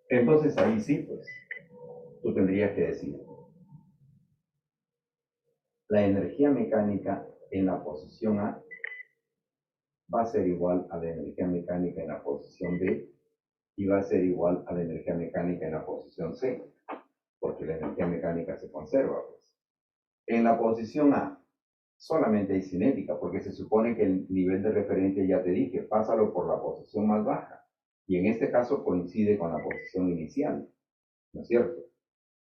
Entonces ahí sí, pues, tú tendrías que decir, la energía mecánica en la posición A va a ser igual a la energía mecánica en la posición B y va a ser igual a la energía mecánica en la posición C, porque la energía mecánica se conserva, pues. En la posición A solamente hay cinética, porque se supone que el nivel de referencia, ya te dije, pásalo por la posición más baja, y en este caso coincide con la posición inicial, ¿no es cierto?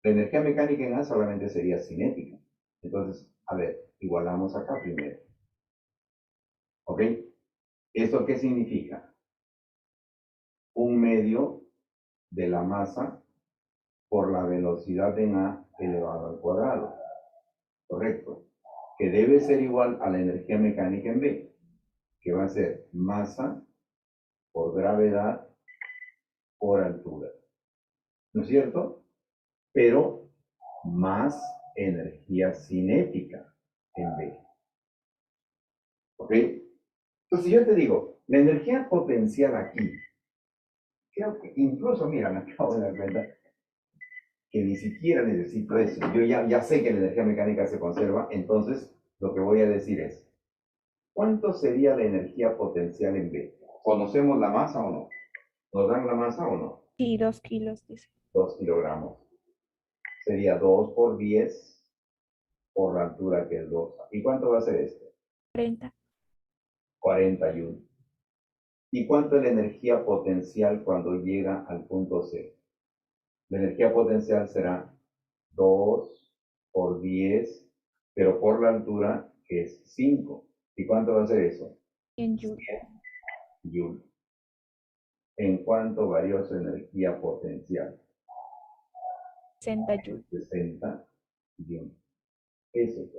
La energía mecánica en A solamente sería cinética. Entonces, a ver, igualamos acá primero. ¿Ok? ¿Esto qué significa? Un medio de la masa por la velocidad en A elevado al cuadrado. ¿Correcto? Que debe ser igual a la energía mecánica en B, que va a ser masa por gravedad por altura. ¿No es cierto? Pero más energía cinética en B. ¿Ok? Entonces yo te digo, la energía potencial aquí, creo que incluso, mira, me acabo de dar cuenta que ni siquiera necesito eso. Yo ya sé que la energía mecánica se conserva, entonces lo que voy a decir es, ¿cuánto sería la energía potencial en B? ¿Conocemos la masa o no? ¿Nos dan la masa o no? Sí, 2 kilos, dice. 2 kilogramos. Sería 2 por 10 por la altura que es 2. ¿Y cuánto va a ser esto? 30. 41. ¿Y cuánto es la energía potencial cuando llega al punto C? La energía potencial será 2 por 10, pero por la altura que es 5. ¿Y cuánto va a ser eso? 100 joules. 100 joules. ¿En cuánto varió su energía potencial? 60 joules. 60 joules. Eso es,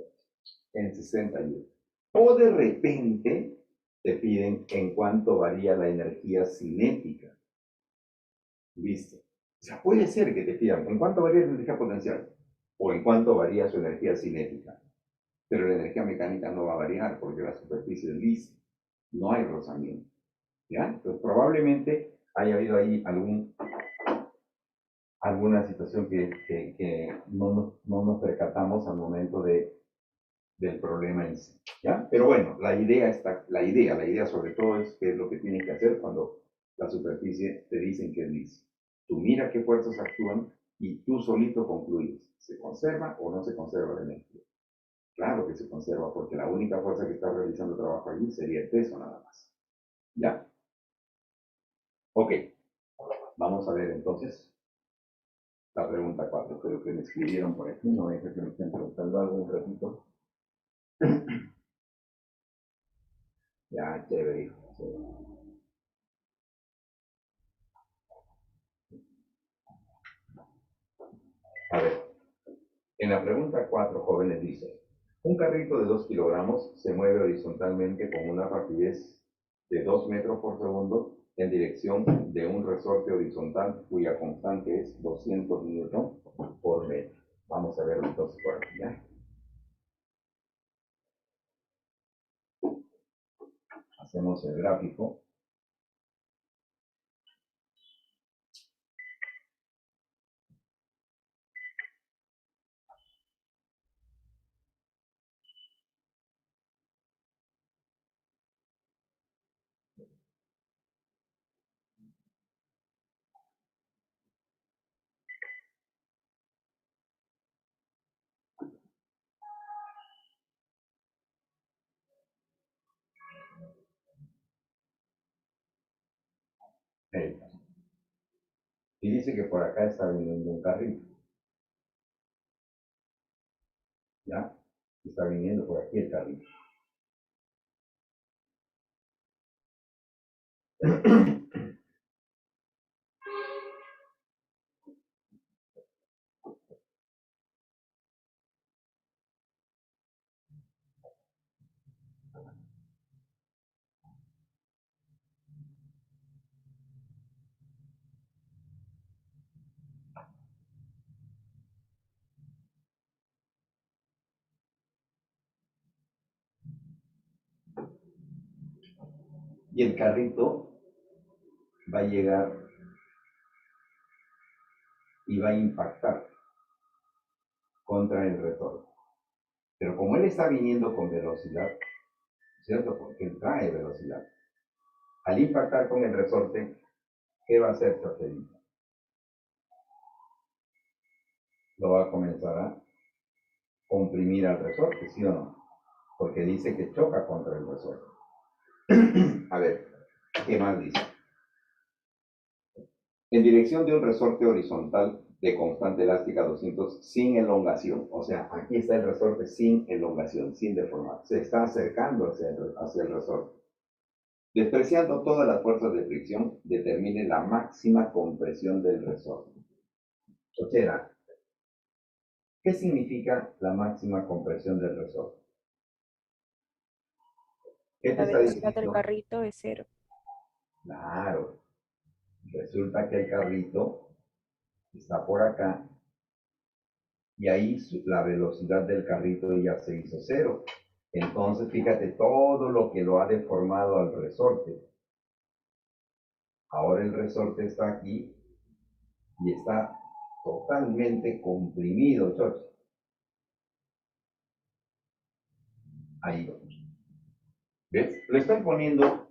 en 60 joules. O de repente te piden en cuánto varía la energía cinética. Listo. O sea, puede ser que te pidan en cuánto varía la energía potencial o en cuánto varía su energía cinética. Pero la energía mecánica no va a variar porque la superficie es lisa. No hay rozamiento. ¿Ya? Entonces probablemente haya habido ahí alguna situación que no nos percatamos al momento del problema en sí. ¿Ya? Pero bueno, la idea sobre todo es qué es lo que tienes que hacer cuando la superficie te dicen que es lisa. Tú mira qué fuerzas actúan y tú solito concluyes, ¿se conserva o no se conserva la energía? Claro que se conserva, porque la única fuerza que está realizando trabajo allí sería el peso nada más. ¿Ya? Ok, vamos a ver entonces la pregunta 4. Creo que me escribieron por aquí, no es que me estén preguntando algo un ratito. Ya, chévere, hijo. A ver, en la pregunta 4, jóvenes, dice, un carrito de 2 kilogramos se mueve horizontalmente con una rapidez de 2 metros por segundo en dirección de un resorte horizontal cuya constante es 200 newton por metro. Vamos a verlo entonces por aquí, ¿ya? Hacemos el gráfico. Y dice que por acá está viniendo un carrito, ¿ya? Está viniendo por aquí el carrito. Y el carrito va a llegar y va a impactar contra el retorno. Pero como él está viniendo con velocidad, ¿cierto? Porque él trae velocidad. Al impactar con el resorte, ¿qué va a hacer Chocherito? Lo va a comenzar a comprimir al resorte, ¿sí o no? Porque dice que choca contra el resorte. A ver, ¿qué más dice? En dirección de un resorte horizontal de constante elástica 200 sin elongación. O sea, aquí está el resorte sin elongación, sin deformar. Se está acercando hacia el resorte. Despreciando todas las fuerzas de fricción, determine la máxima compresión del resorte. Chochera, ¿qué significa la máxima compresión del resorte? ¿Qué te La está velocidad del diciendo? carrito es cero. Claro, resulta que el carrito está por acá y ahí la velocidad del carrito ya se hizo cero. Entonces, fíjate todo lo que lo ha deformado al resorte. Ahora el resorte está aquí y está totalmente comprimido, Choche. Ahí. ¿Ves? Lo estoy poniendo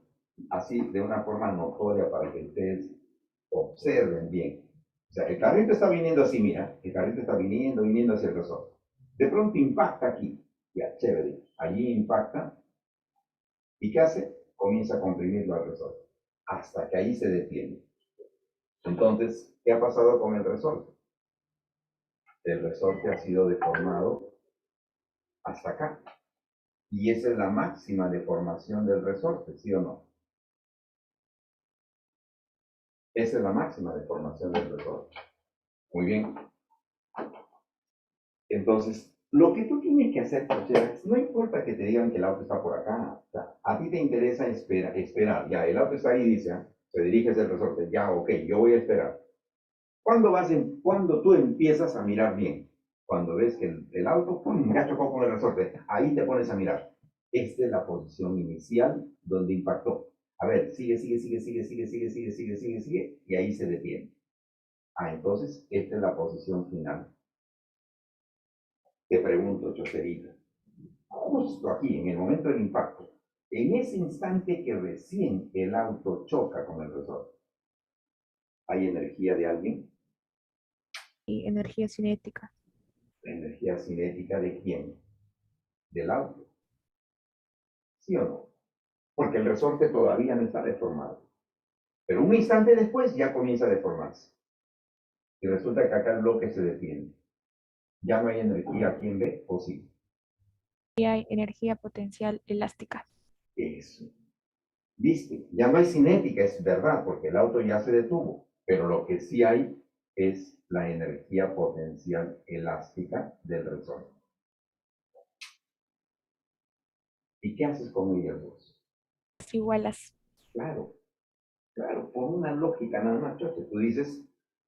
así de una forma notoria para que ustedes observen bien. O sea, el carrito está viniendo así, mira, el carrito está viniendo hacia el resorte. De pronto impacta aquí, ya, chévere, allí impacta, ¿y qué hace? Comienza a comprimirlo al resorte, hasta que ahí se detiene. Entonces, ¿qué ha pasado con el resorte? El resorte ha sido deformado hasta acá, y esa es la máxima deformación del resorte, ¿sí o no? Esa es la máxima deformación del resorte. Muy bien. Entonces, lo que tú tienes que hacer, Rochela, no importa que te digan que el auto está por acá, o sea, a ti te interesa esperar, ya, el auto está ahí, dice, se dirige hacia el resorte, ya, ok, yo voy a esperar. ¿Cuándo tú empiezas a mirar bien? Cuando ves que el auto, ¡pum!, ya chocó con el resorte, ahí te pones a mirar. Esta es la posición inicial donde impactó. A ver, sigue, y ahí se detiene. Entonces, esta es la posición final. Te pregunto, Chocerita, justo aquí, en el momento del impacto, en ese instante que recién el auto choca con el resorte, ¿Hay energía de alguien? Y energía cinética. ¿La energía cinética de quién? Del auto. ¿Sí o no? Porque el resorte todavía no está deformado. Pero un instante después ya comienza a deformarse. Y resulta que acá el bloque se detiene. Ya no hay energía. ¿Quién ve? ¿O sí? Y hay energía potencial elástica. Eso. ¿Viste? Ya no hay cinética, es verdad, porque el auto ya se detuvo. Pero lo que sí hay es la energía potencial elástica del resorte. ¿Y qué haces con ellas dos? Es igual a Claro, claro, por una lógica nada más, choche. Tú dices,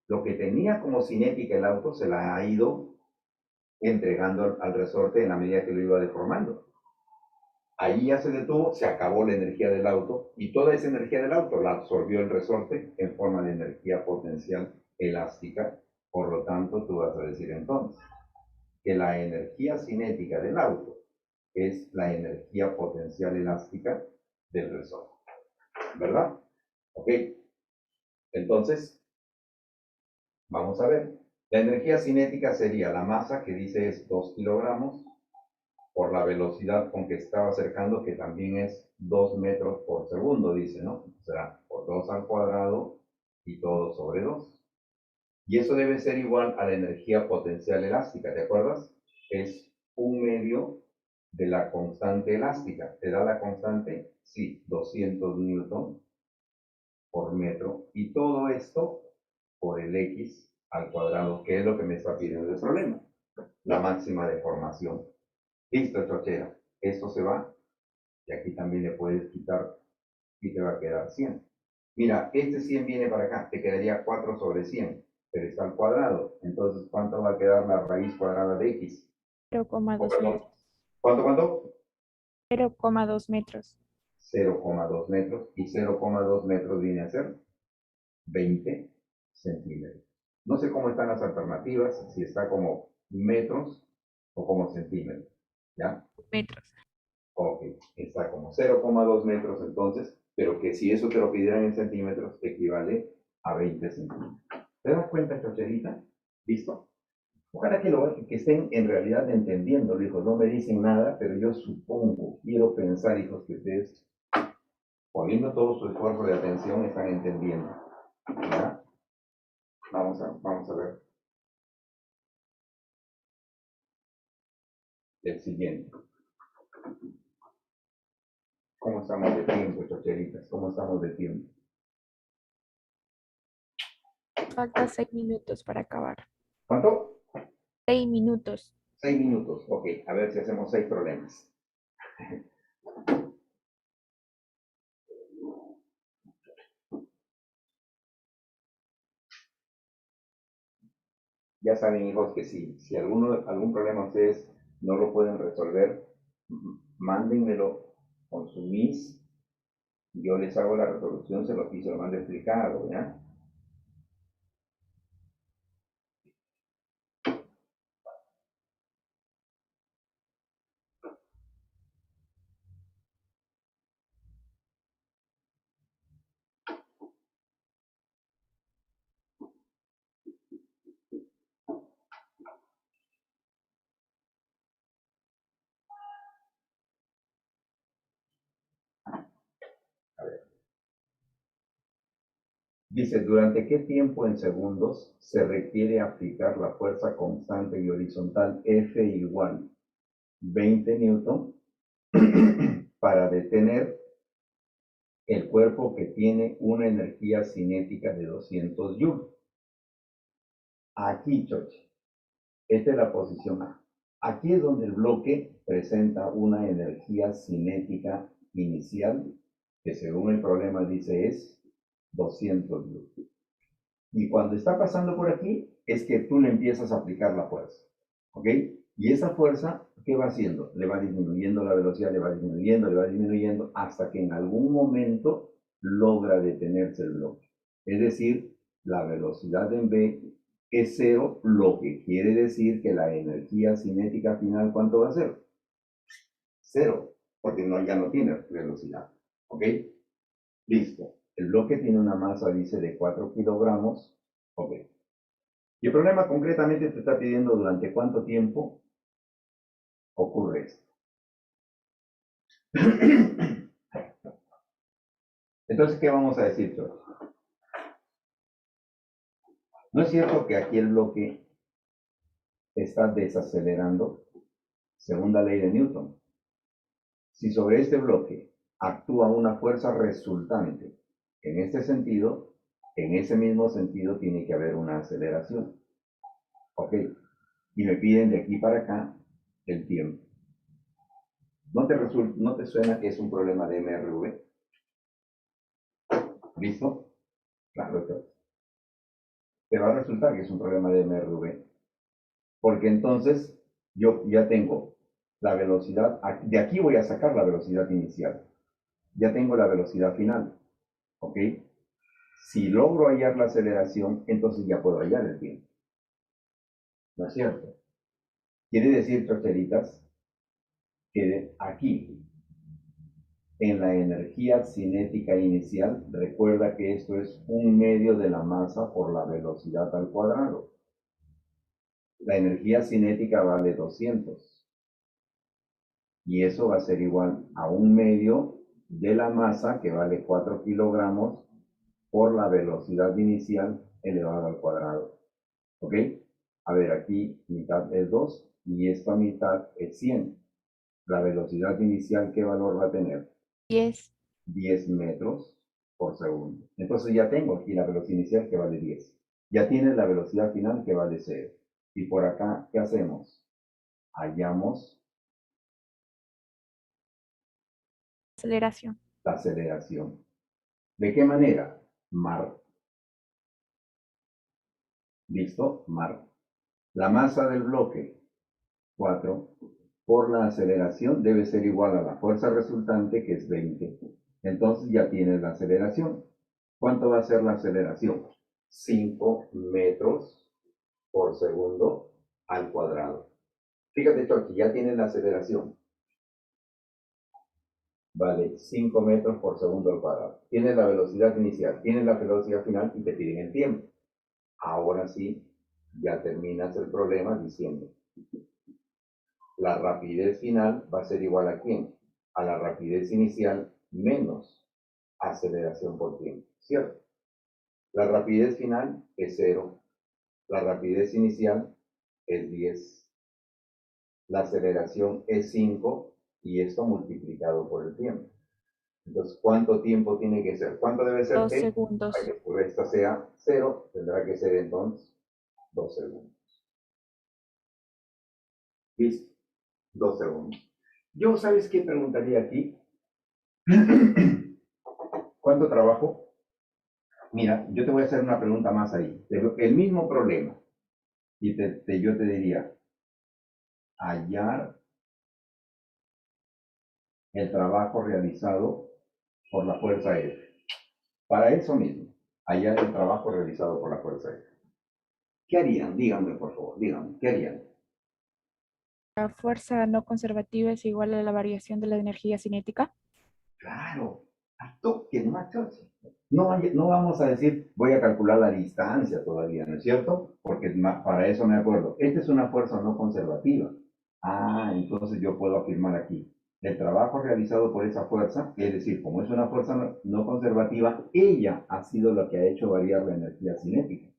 lo que tenía como cinética el auto se la ha ido entregando al resorte en la medida que lo iba deformando. Ahí ya se detuvo, se acabó la energía del auto y toda esa energía del auto la absorbió el resorte en forma de energía potencial elástica. Por lo tanto, tú vas a decir entonces que la energía cinética del auto es la energía potencial elástica del resorte. ¿Verdad? Ok. Entonces, vamos a ver. La energía cinética sería la masa que dice es 2 kilogramos por la velocidad con que estaba acercando, que también es 2 metros por segundo, dice, ¿no? Será por 2 al cuadrado y todo sobre 2. Y eso debe ser igual a la energía potencial elástica, ¿te acuerdas? Es un medio de la constante elástica. ¿Te da la constante? Sí, 200 newton por metro. Y todo esto por el x al cuadrado, que es lo que me está pidiendo el problema. La máxima deformación. Listo, chochera. Esto se va. Y aquí también le puedes quitar y te va a quedar 100. Mira, este 100 viene para acá. Te quedaría 4 sobre 100. Pero está al cuadrado. Entonces, ¿cuánto va a quedar la raíz cuadrada de x? 0,2 perdón. metros. ¿Cuánto? 0,2 metros. 0,2 metros. Y 0,2 metros viene a ser 20 centímetros. No sé cómo están las alternativas, si está como metros o como centímetros. ¿Ya? Metros. Ok, está como 0,2 metros entonces, pero que si eso te lo pidieran en centímetros, equivale a 20 centímetros. ¿Te das cuenta, chocherita? ¿Listo? Ojalá que estén en realidad entendiendo, hijos. No me dicen nada, pero yo supongo, quiero pensar, hijos, que ustedes, poniendo todo su esfuerzo de atención, están entendiendo. ¿Ya? Vamos a ver el siguiente. ¿Cómo estamos de tiempo, chocheritas? ¿Cómo estamos de tiempo? Falta 6 minutos para acabar. ¿Cuánto? 6 minutos. 6 minutos. Ok, a ver si hacemos 6 problemas. Ya saben, hijos, que si algún problema ustedes no lo pueden resolver, mándenmelo con su MIS. Yo les hago la resolución, se lo mando explicado, ¿ya? A ver. Dice, ¿durante qué tiempo en segundos se requiere aplicar la fuerza constante y horizontal F igual 20 newton para detener el cuerpo que tiene una energía cinética de 200 joules? Aquí, choche, esta es la posición A. Aquí es donde el bloque presenta una energía cinética inicial, que según el problema dice es 200 joules. Y cuando está pasando por aquí, es que tú le empiezas a aplicar la fuerza. ¿Ok? Y esa fuerza, ¿qué va haciendo? Le va disminuyendo la velocidad, le va disminuyendo, hasta que en algún momento logra detenerse el bloque. Es decir, la velocidad en V es cero, lo que quiere decir que la energía cinética final, ¿cuánto va a ser? Cero, porque no, ya no tiene velocidad. ¿Ok? Listo. El bloque tiene una masa, dice, de 4 kilogramos. Ok. Y el problema concretamente te está pidiendo durante cuánto tiempo ocurre esto. Entonces, ¿qué vamos a decir, George? ¿No es cierto que aquí el bloque está desacelerando según la ley de Newton? Si sobre este bloque actúa una fuerza resultante en este sentido, en ese mismo sentido tiene que haber una aceleración. Ok. Y me piden de aquí para acá el tiempo. ¿No te suena que es un problema de MRV? ¿Listo? Claro que te va a resultar que es un problema de MRV. Porque entonces yo ya tengo la velocidad, de aquí voy a sacar la velocidad inicial. Ya tengo la velocidad final. ¿Ok? Si logro hallar la aceleración, entonces ya puedo hallar el tiempo. ¿No es cierto? Quiere decir, chocheritas, que aquí, en la energía cinética inicial, recuerda que esto es 1/2 de la masa por la velocidad al cuadrado. La energía cinética vale 200. Y eso va a ser igual a 1/2 de la masa, que vale 4 kilogramos, por la velocidad inicial elevado al cuadrado. ¿Ok? A ver, aquí mitad es 2 y esta mitad es 100. La velocidad inicial, ¿qué valor va a tener? 10. 10 metros por segundo. Entonces ya tengo aquí la velocidad inicial que vale 10. Ya tienes la velocidad final que vale 0. Y por acá, ¿qué hacemos? Hallamos Aceleración. la aceleración. ¿De qué manera? Mar. ¿Listo? Mar. La masa del bloque, 4, por la aceleración debe ser igual a la fuerza resultante, que es 20. Entonces ya tienes la aceleración. ¿Cuánto va a ser la aceleración? 5 metros por segundo al cuadrado. Fíjate, Chochi, ya tienes la aceleración. Vale, 5 metros por segundo al cuadrado. Tienes la velocidad inicial, tienes la velocidad final y te piden el tiempo. Ahora sí, ya terminas el problema diciendo, la rapidez final va a ser igual a ¿quién? A la rapidez inicial menos aceleración por tiempo, ¿cierto? La rapidez final es 0, la rapidez inicial es 10, la aceleración es 5 y esto multiplicado por el tiempo. Entonces, ¿cuánto tiempo tiene que ser? ¿Cuánto debe ser 2 t? Para segundos. que esta sea 0, tendrá que ser entonces 2 segundos. ¿Listo? 2 segundos. Yo, ¿sabes qué preguntaría aquí? ¿Cuánto trabajo? Mira, yo te voy a hacer una pregunta más ahí. El mismo problema. Y yo te diría, hallar el trabajo realizado por la fuerza F. Para eso mismo, hallar el trabajo realizado por la fuerza F. ¿Qué harían? Díganme, por favor, díganme, ¿qué harían? La fuerza no conservativa es igual a la variación de la energía cinética. Claro, a toque, macho. No vamos a decir, voy a calcular la distancia todavía, ¿no es cierto? Porque para eso me acuerdo. Esta es una fuerza no conservativa. Ah, entonces yo puedo afirmar aquí. El trabajo realizado por esa fuerza, es decir, como es una fuerza no conservativa, ella ha sido la que ha hecho variar la energía cinética.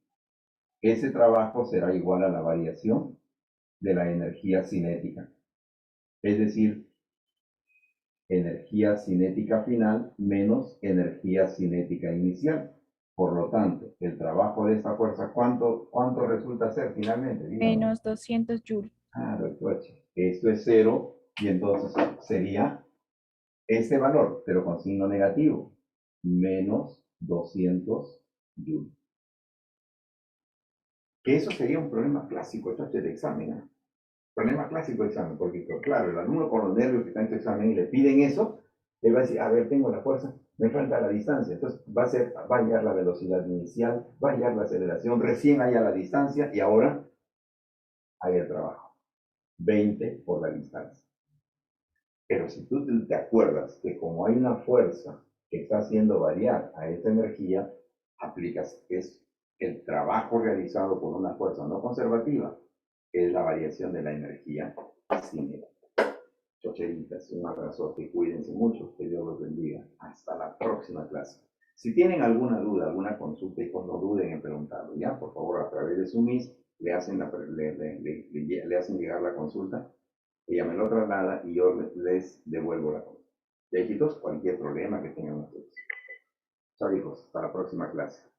Ese trabajo será igual a la variación de la energía cinética. Es decir, energía cinética final menos energía cinética inicial. Por lo tanto, el trabajo de esta fuerza, ¿cuánto resulta ser finalmente? Dígame. Menos 200 joules. Ah, esto es 0 y entonces sería este valor, pero con signo negativo, menos 200 joules. Que eso sería un problema clásico, choche, de examen. ¿Eh? Problema clásico de examen, porque claro, el alumno con los nervios que está en su examen y le piden eso, le va a decir, a ver, tengo la fuerza, me falta la distancia. Entonces va a hallar la velocidad inicial, va a hallar la aceleración, recién halla la distancia y ahora hay el trabajo. 20 por la distancia. Pero si tú te acuerdas que como hay una fuerza que está haciendo variar a esta energía, aplicas, es el trabajo realizado por una fuerza no conservativa, que es la variación de la energía cinética. Chocheritas, un abrazote, cuídense mucho, que Dios los bendiga. Hasta la próxima clase. Si tienen alguna duda, alguna consulta, no duden en preguntarlo, ¿ya? Por favor, a través de su Meet, le hacen llegar la consulta, ella me lo traslada y yo les devuelvo la consulta. Y hijitos, cualquier problema que tengan ustedes. Chao hijos, hasta la próxima clase.